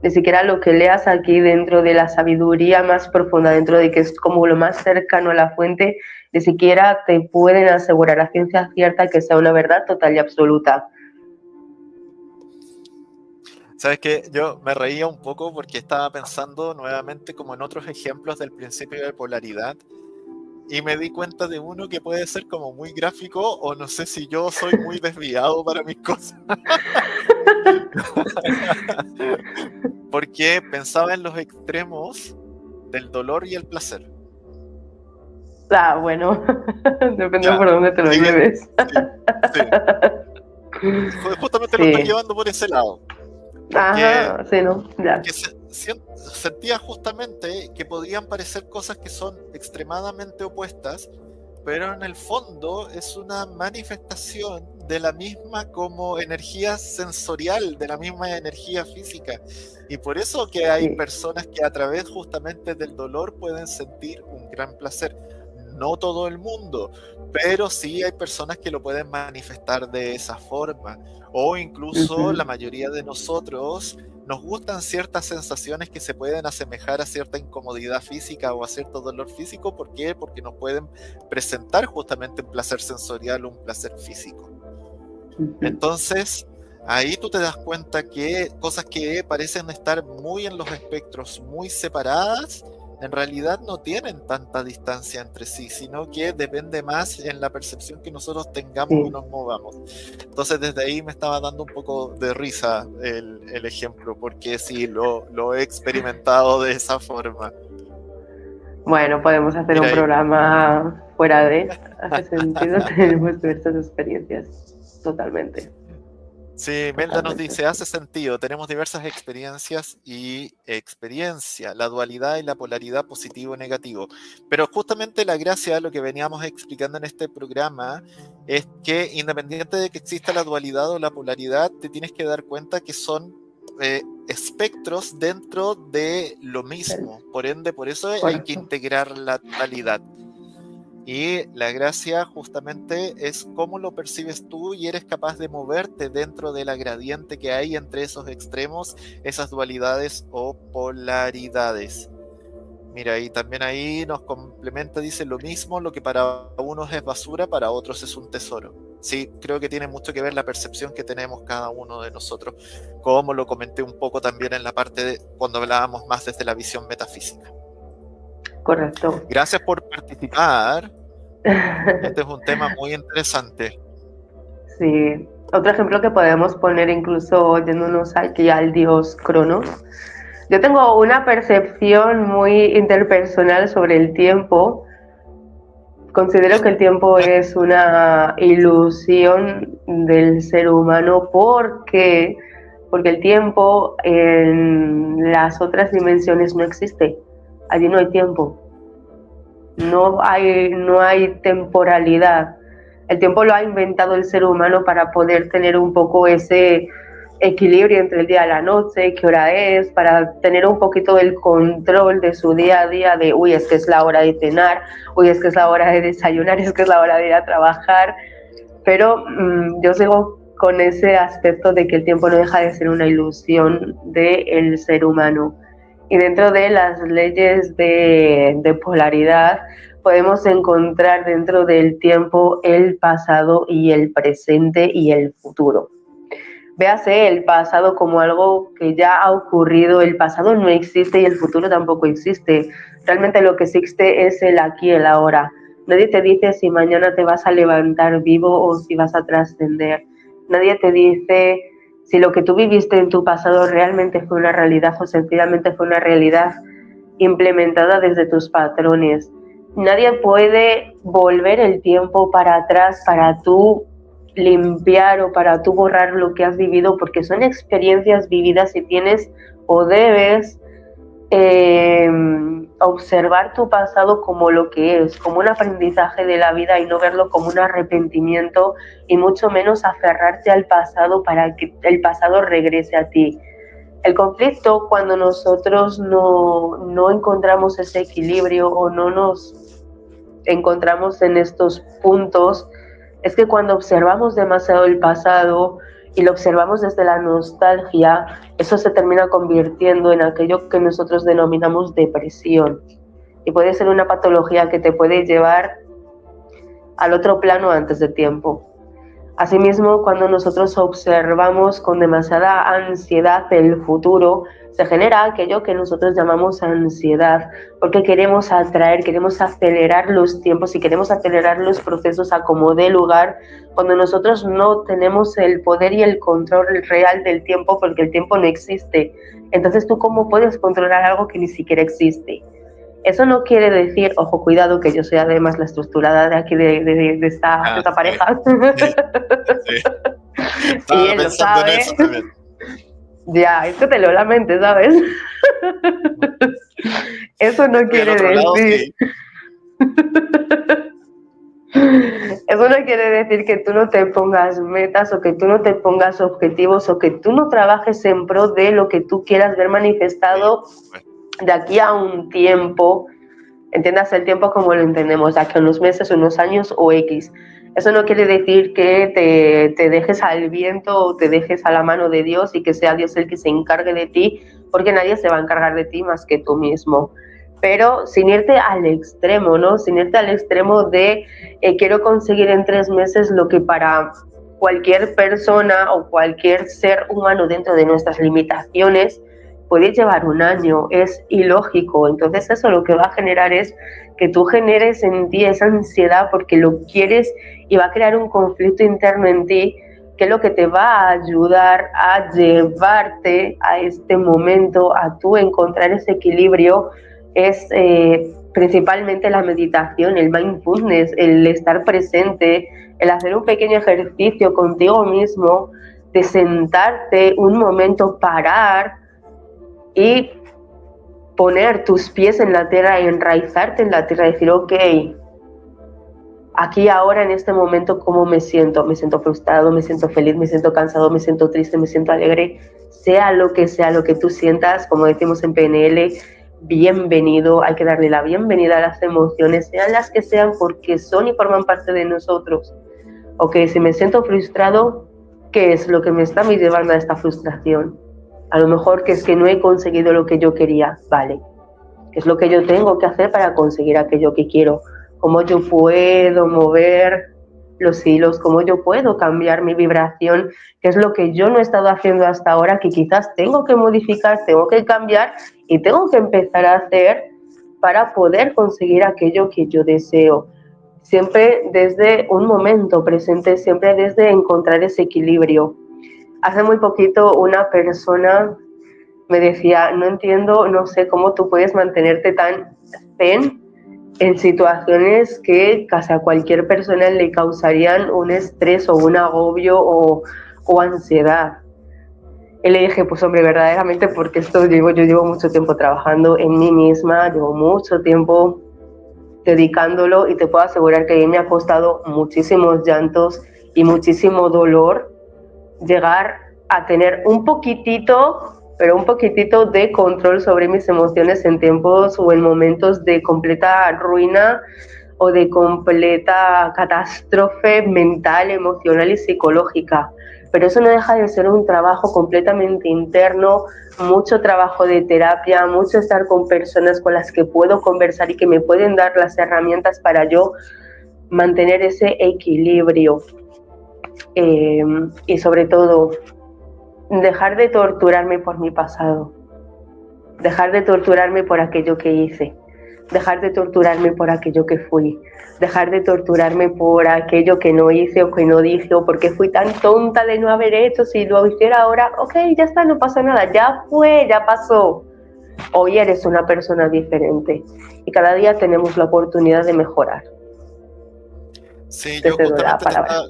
Ni siquiera lo que leas aquí dentro de la sabiduría más profunda, dentro de que es como lo más cercano a la fuente, ni siquiera te pueden asegurar a ciencia cierta que sea una verdad total y absoluta. Sabes que yo me reía un poco porque estaba pensando nuevamente como en otros ejemplos del principio de polaridad y me di cuenta de uno que puede ser como muy gráfico o no sé si yo soy muy desviado para mis cosas, porque pensaba en los extremos del dolor y el placer. Ah, bueno, depende Ya, por dónde te lo y lleves. sí, sí, justamente lo estoy Sí, llevando por ese lado, porque, ajá, sí, ¿no? Ya, porque sentía justamente que podrían parecer cosas que son extremadamente opuestas, pero en el fondo es una manifestación de la misma como energía sensorial, de la misma energía física. Y por eso que hay sí, personas que a través justamente del dolor pueden sentir un gran placer. No todo el mundo, pero sí hay personas que lo pueden manifestar de esa forma. O incluso la ujú, mayoría de nosotros nos gustan ciertas sensaciones que se pueden asemejar a cierta incomodidad física o a cierto dolor físico. ¿Por qué? Porque nos pueden presentar justamente un placer sensorial o un placer físico. ujú. Entonces, ahí tú te das cuenta que cosas que parecen estar muy en los espectros, muy separadas, en realidad no tienen tanta distancia entre sí, sino que depende más en la percepción que nosotros tengamos y Sí. nos movamos. Entonces, desde ahí me estaba dando un poco de risa el ejemplo, porque sí, lo he experimentado de esa forma. Bueno, podemos hacer un Mira, ahí. programa fuera de, hace sentido, tenemos diversas experiencias, totalmente, Sí, Melda nos totalmente. dice, hace sentido, tenemos diversas experiencias y experiencia, la dualidad y la polaridad positivo y negativo. Pero justamente la gracia de lo que veníamos explicando en este programa es que independiente de que exista la dualidad o la polaridad, te tienes que dar cuenta que son espectros dentro de lo mismo. Por ende, por eso hay que Correcto. integrar la totalidad. Y la gracia justamente es cómo lo percibes tú y eres capaz de moverte dentro de la gradiente que hay entre esos extremos, esas dualidades o polaridades. Mira, y también ahí nos complementa, dice lo mismo, lo que para unos es basura, para otros es un tesoro. Sí, creo que tiene mucho que ver la percepción que tenemos cada uno de nosotros, como lo comenté un poco también en la parte de cuando hablábamos más desde la visión metafísica. Correcto. Gracias por participar. Este es un tema muy interesante. Sí. Otro ejemplo que podemos poner incluso yéndonos aquí al dios Cronos. Yo tengo una percepción muy interpersonal sobre el tiempo. Considero que el tiempo es una ilusión del ser humano porque el tiempo en las otras dimensiones no existe. Allí no hay tiempo. No hay temporalidad. El tiempo lo ha inventado el ser humano para poder tener un poco ese equilibrio entre el día y la noche, qué hora es, para tener un poquito el control de su día a día de, uy, es que es la hora de cenar, uy, es que es la hora de desayunar, es que es la hora de ir a trabajar. Pero yo sigo con ese aspecto de que el tiempo no deja de ser una ilusión del ser humano. Y dentro de las leyes de polaridad podemos encontrar dentro del tiempo el pasado y el presente y el futuro. Véase el pasado como algo que ya ha ocurrido, el pasado no existe y el futuro tampoco existe. Realmente lo que existe es el aquí y el ahora. Nadie te dice si mañana te vas a levantar vivo o si vas a trascender. Nadie te dice si lo que tú viviste en tu pasado realmente fue una realidad o sencillamente fue una realidad implementada desde tus patrones. Nadie puede volver el tiempo para atrás para tú limpiar o para tú borrar lo que has vivido, porque son experiencias vividas y tienes o debes observar tu pasado como lo que es, como un aprendizaje de la vida y no verlo como un arrepentimiento y mucho menos aferrarte al pasado para que el pasado regrese a ti. El conflicto, cuando nosotros no encontramos ese equilibrio o no nos encontramos en estos puntos, es que cuando observamos demasiado el pasado y lo observamos desde la nostalgia, eso se termina convirtiendo en aquello que nosotros denominamos depresión. Y puede ser una patología que te puede llevar al otro plano antes de tiempo. Asimismo, cuando nosotros observamos con demasiada ansiedad el futuro, se genera aquello que nosotros llamamos ansiedad, porque queremos atraer, queremos acelerar los tiempos y queremos acelerar los procesos a como dé lugar, cuando nosotros no tenemos el poder y el control real del tiempo, porque el tiempo no existe. Entonces, ¿tú cómo puedes controlar algo que ni siquiera existe? Eso no quiere decir, ojo, cuidado, que yo soy además la estructurada de aquí de esta pareja. Sí, sí. Y Estaba él lo pensando en sabe. eso también. Ya, es que te leo la mente, ¿sabes? Eso no Del quiere otro lado, decir. sí. Eso no quiere decir que tú no te pongas metas o que tú no te pongas objetivos o que tú no trabajes en pro de lo que tú quieras ver manifestado de aquí a un tiempo. Entiendas el tiempo como lo entendemos, de aquí a unos meses, unos años o X. Eso no quiere decir que te dejes al viento o te dejes a la mano de Dios y que sea Dios el que se encargue de ti, porque nadie se va a encargar de ti más que tú mismo. Pero sin irte al extremo, ¿no? Sin irte al extremo de quiero conseguir en 3 meses lo que para cualquier persona o cualquier ser humano dentro de nuestras limitaciones puede llevar un año, es ilógico. Entonces eso lo que va a generar es que tú generes en ti esa ansiedad porque lo quieres y va a crear un conflicto interno en ti que es lo que te va a ayudar a llevarte a este momento, a tú encontrar ese equilibrio, es principalmente la meditación, el mindfulness, el estar presente, el hacer un pequeño ejercicio contigo mismo, de sentarte un momento, parar y poner tus pies en la tierra y enraizarte en la tierra y decir, ok, aquí ahora en este momento, ¿cómo me siento? Me siento frustrado, me siento feliz, me siento cansado, me siento triste, me siento alegre. Sea lo que tú sientas, como decimos en PNL, bienvenido. Hay que darle la bienvenida a las emociones, sean las que sean, porque son y forman parte de nosotros. Ok, si me siento frustrado, ¿qué es lo que me está llevando a esta frustración? A lo mejor que es que no he conseguido lo que yo quería, vale. ¿Qué es lo que yo tengo que hacer para conseguir aquello que quiero? ¿Cómo yo puedo mover los hilos? ¿Cómo yo puedo cambiar mi vibración? ¿Qué es lo que yo no he estado haciendo hasta ahora que quizás tengo que modificar, tengo que cambiar y tengo que empezar a hacer para poder conseguir aquello que yo deseo? siempre desde un momento presente, siempre desde encontrar ese equilibrio. Hace muy poquito una persona me decía, no entiendo, no sé cómo tú puedes mantenerte tan zen en situaciones que casi a cualquier persona le causarían un estrés o un agobio o ansiedad. Y le dije, pues hombre, verdaderamente porque yo llevo mucho tiempo trabajando en mí misma, llevo mucho tiempo dedicándolo y te puedo asegurar que a mí me ha costado muchísimos llantos y muchísimo dolor llegar a tener un poquitito, pero un poquitito de control sobre mis emociones en tiempos o en momentos de completa ruina o de completa catástrofe mental, emocional y psicológica. Pero eso no deja de ser un trabajo completamente interno, mucho trabajo de terapia, mucho estar con personas con las que puedo conversar y que me pueden dar las herramientas para yo mantener ese equilibrio. Y sobre todo, dejar de torturarme por mi pasado, dejar de torturarme por aquello que hice, dejar de torturarme por aquello que fui, dejar de torturarme por aquello que no hice o que no dije o porque fui tan tonta de no haber hecho, si lo hiciera ahora, ok, ya está, no pasa nada, ya fue, ya pasó. Hoy eres una persona diferente y cada día tenemos la oportunidad de mejorar. Sí, Te cedo la palabra.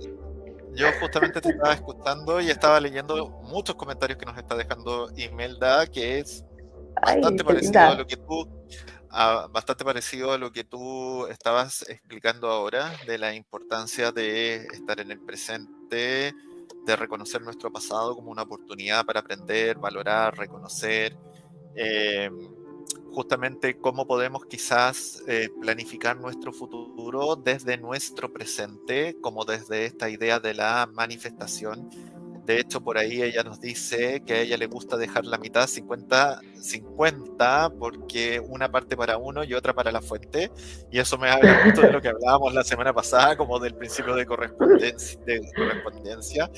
yo justamente te estaba escuchando y estaba leyendo muchos comentarios que nos está dejando Imelda, que es Ay, bastante qué parecido a linda. lo que tú, bastante parecido a lo que tú estabas explicando ahora, de la importancia de estar en el presente, de reconocer nuestro pasado como una oportunidad para aprender, valorar, reconocer. eh, Justamente cómo podemos quizás planificar nuestro futuro desde nuestro presente, como desde esta idea de la manifestación. De hecho, por ahí ella nos dice que a ella le gusta dejar la mitad 50-50 porque una parte para uno y otra para la fuente. Y eso me habla mucho de lo que hablábamos la semana pasada, como del principio de correspondencia.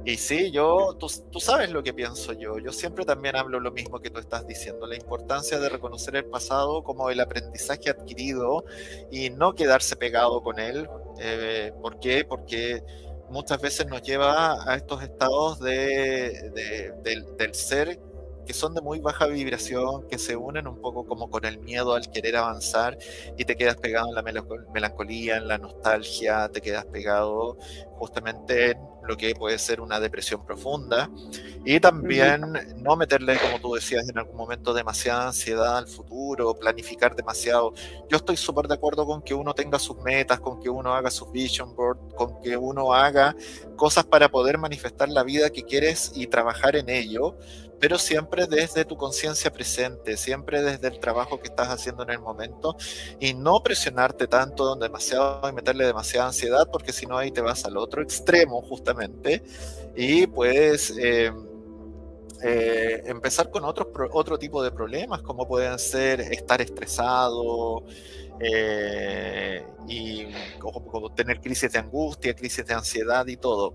Y sí, tú sabes lo que pienso yo. Yo siempre también hablo lo mismo que tú estás diciendo, la importancia de reconocer el pasado como el aprendizaje adquirido y no quedarse pegado con él. ¿Por qué? Porque muchas veces nos lleva a estos estados del ser que son de muy baja vibración, que se unen un poco como con el miedo al querer avanzar y te quedas pegado en la melancolía, en la nostalgia, te quedas pegado justamente en lo que puede ser una depresión profunda y también no meterle, como tú decías en algún momento, demasiada ansiedad al futuro, planificar demasiado. Yo estoy súper de acuerdo con que uno tenga sus metas, con que uno haga sus vision board, con que uno haga cosas para poder manifestar la vida que quieres y trabajar en ello, pero siempre desde tu conciencia presente, siempre desde el trabajo que estás haciendo en el momento y no presionarte tanto demasiado y meterle demasiada ansiedad, porque si no ahí te vas al otro extremo justamente y puedes empezar con otro tipo de problemas, como pueden ser estar estresado y como tener crisis de angustia, crisis de ansiedad y todo.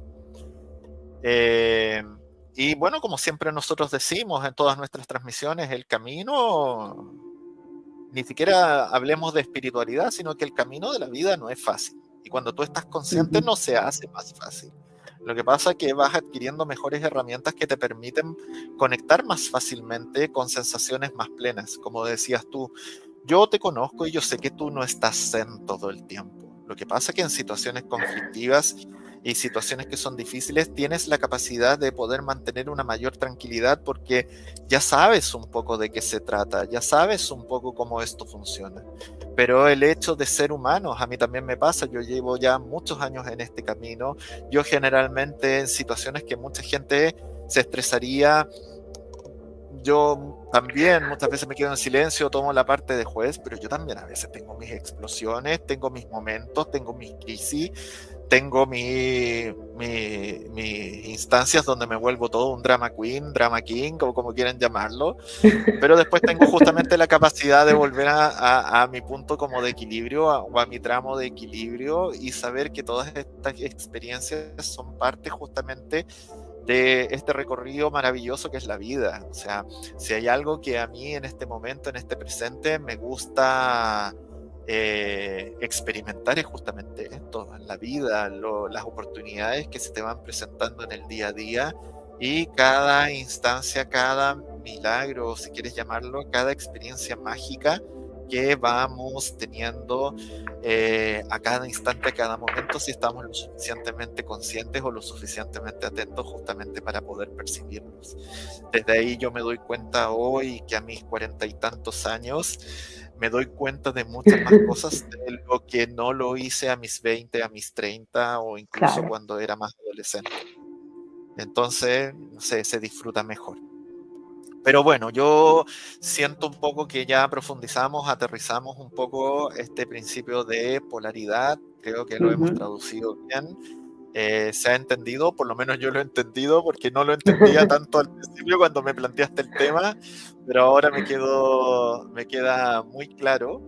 Eh, y bueno, como siempre nosotros decimos en todas nuestras transmisiones, el camino, ni siquiera hablemos de espiritualidad, sino que el camino de la vida no es fácil. Y cuando tú estás consciente no se hace más fácil. Lo que pasa es que vas adquiriendo mejores herramientas que te permiten conectar más fácilmente con sensaciones más plenas. Como decías tú, yo te conozco y yo sé que tú no estás zen todo el tiempo. Lo que pasa es que en situaciones conflictivas y situaciones que son difíciles tienes la capacidad de poder mantener una mayor tranquilidad porque ya sabes un poco de qué se trata, ya sabes un poco cómo esto funciona. Pero el hecho de ser humanos, a mí también me pasa, yo llevo ya muchos años en este camino, yo generalmente en situaciones que mucha gente se estresaría, yo también muchas veces me quedo en silencio, tomo la parte de juez, pero yo también a veces tengo mis explosiones, tengo mis momentos, tengo mis crisis, tengo mis instancias donde me vuelvo todo un drama queen, drama king, o como quieren llamarlo, pero después tengo justamente la capacidad de volver a mi punto como de equilibrio o a mi tramo de equilibrio y saber que todas estas experiencias son parte justamente de este recorrido maravilloso que es la vida. O sea, si hay algo que a mí en este momento, en este presente, me gusta experimentar es justamente esto, en la vida, las oportunidades que se te van presentando en el día a día, y cada instancia, cada milagro, si quieres llamarlo, cada experiencia mágica que vamos teniendo a cada instante, a cada momento, si estamos lo suficientemente conscientes o lo suficientemente atentos justamente para poder percibirlos. Desde ahí yo me doy cuenta hoy que a mis 40 y tantos años me doy cuenta de muchas más cosas de lo que no lo hice a mis 20, a mis 30 o incluso Claro. cuando era más adolescente. Entonces, no sé, se disfruta mejor. Pero bueno, yo siento un poco que ya profundizamos, aterrizamos un poco este principio de polaridad. Creo que lo hemos Ujú. traducido bien. Se ha entendido, por lo menos yo lo he entendido, porque no lo entendía tanto al principio cuando me planteaste el tema, pero ahora me queda muy claro.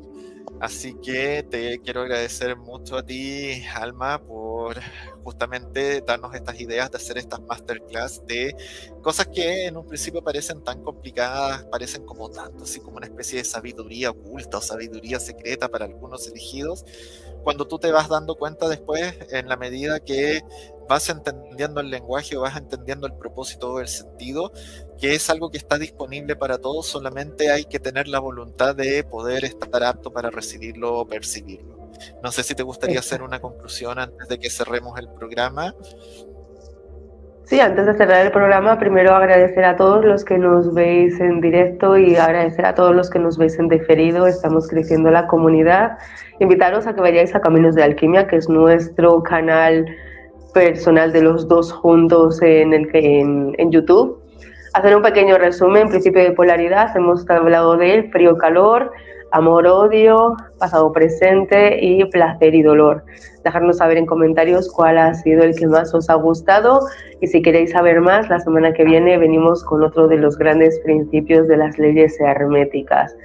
Así que te quiero agradecer mucho a ti, Alma, por justamente darnos estas ideas de hacer estas masterclass de cosas que en un principio parecen tan complicadas, parecen como tanto, así como una especie de sabiduría oculta o sabiduría secreta para algunos elegidos. Cuando tú te vas dando cuenta después, en la medida que vas entendiendo el lenguaje o vas entendiendo el propósito o el sentido, que es algo que está disponible para todos, solamente hay que tener la voluntad de poder estar apto para recibirlo o percibirlo. No sé si te gustaría hacer una Exacto. conclusión antes de que cerremos el programa. Sí, antes de cerrar el programa, primero agradecer a todos los que nos veis en directo y agradecer a todos los que nos veis en diferido. Estamos creciendo la comunidad. Invitaros a que vayáis a Caminos de Alquimia, que es nuestro canal personal de los dos juntos en YouTube. Hacer un pequeño resumen, principio de polaridad, hemos hablado de él, frío-calor, amor-odio, pasado-presente y placer y dolor. Dejadnos saber en comentarios cuál ha sido el que más os ha gustado, y si queréis saber más, la semana que viene venimos con otro de los grandes principios de las leyes herméticas.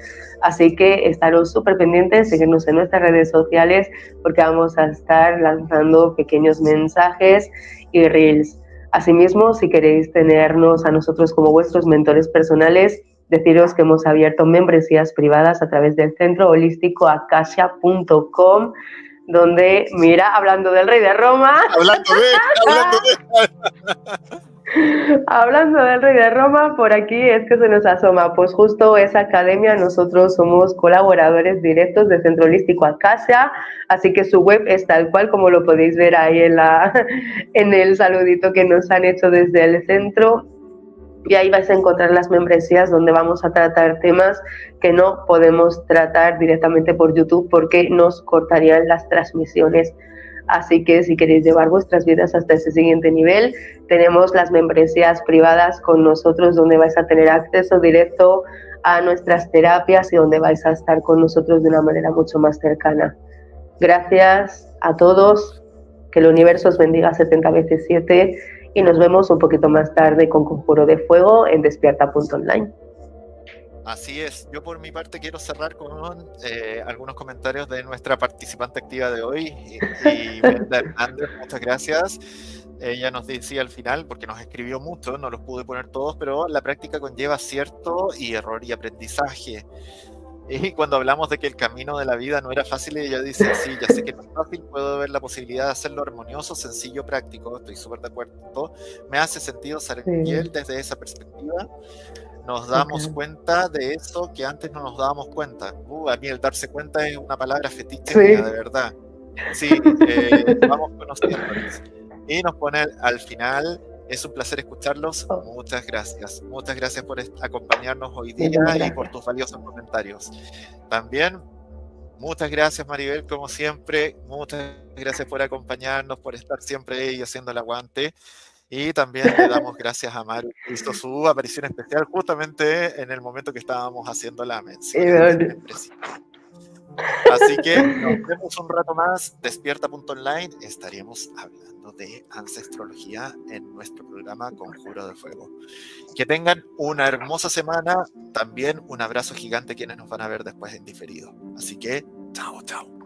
Así que estaros súper pendientes, seguirnos en nuestras redes sociales, porque vamos a estar lanzando pequeños mensajes y reels. Asimismo, si queréis tenernos a nosotros como vuestros mentores personales, deciros que hemos abierto membresías privadas a través del centro holístico acacia.com, donde, mira, hablando del rey de Roma, Hablando de. hablando del rey de Roma, por aquí es que se nos asoma, pues justo esa academia, nosotros somos colaboradores directos de Centro Holístico Acacia, así que su web es tal cual como lo podéis ver ahí en el saludito que nos han hecho desde el centro. Y ahí vais a encontrar las membresías donde vamos a tratar temas que no podemos tratar directamente por YouTube porque nos cortarían las transmisiones. Así que si queréis llevar vuestras vidas hasta ese siguiente nivel, tenemos las membresías privadas con nosotros, donde vais a tener acceso directo a nuestras terapias y donde vais a estar con nosotros de una manera mucho más cercana. Gracias a todos, que el universo os bendiga 70 veces 7, y nos vemos un poquito más tarde con Conjuro de Fuego en despierta.online. Así es, yo por mi parte quiero cerrar con algunos comentarios de nuestra participante activa de hoy, y Brenda Hernández, muchas gracias. Ella nos decía al final, porque nos escribió mucho, no los pude poner todos, pero la práctica conlleva acierto y error y aprendizaje. Y cuando hablamos de que el camino de la vida no era fácil, ella dice, sí, ya sé que no es fácil, puedo ver la posibilidad de hacerlo armonioso, sencillo, práctico, estoy súper de acuerdo. Me hace sentido, Saraquiel, desde esa perspectiva. Nos damos cuenta de eso que antes no nos dábamos cuenta. A mí el darse cuenta es una palabra fetiche mía, de verdad. Sí, vamos conociéndonos. Y nos pone al final, es un placer escucharlos. Muchas gracias. Muchas gracias por acompañarnos hoy día y por tus valiosos comentarios. También, muchas gracias, Maribel, como siempre. Muchas gracias por acompañarnos, por estar siempre ahí haciendo el aguante. Y también le damos gracias a Maru, que hizo su aparición especial justamente en el momento que estábamos haciendo la mención de membresía. Así que nos vemos un rato más, despierta.online, estaríamos hablando de ancestrología en nuestro programa Conjuro de Fuego. Que tengan una hermosa semana, también un abrazo gigante a quienes nos van a ver después en diferido. Así que, chao, chao.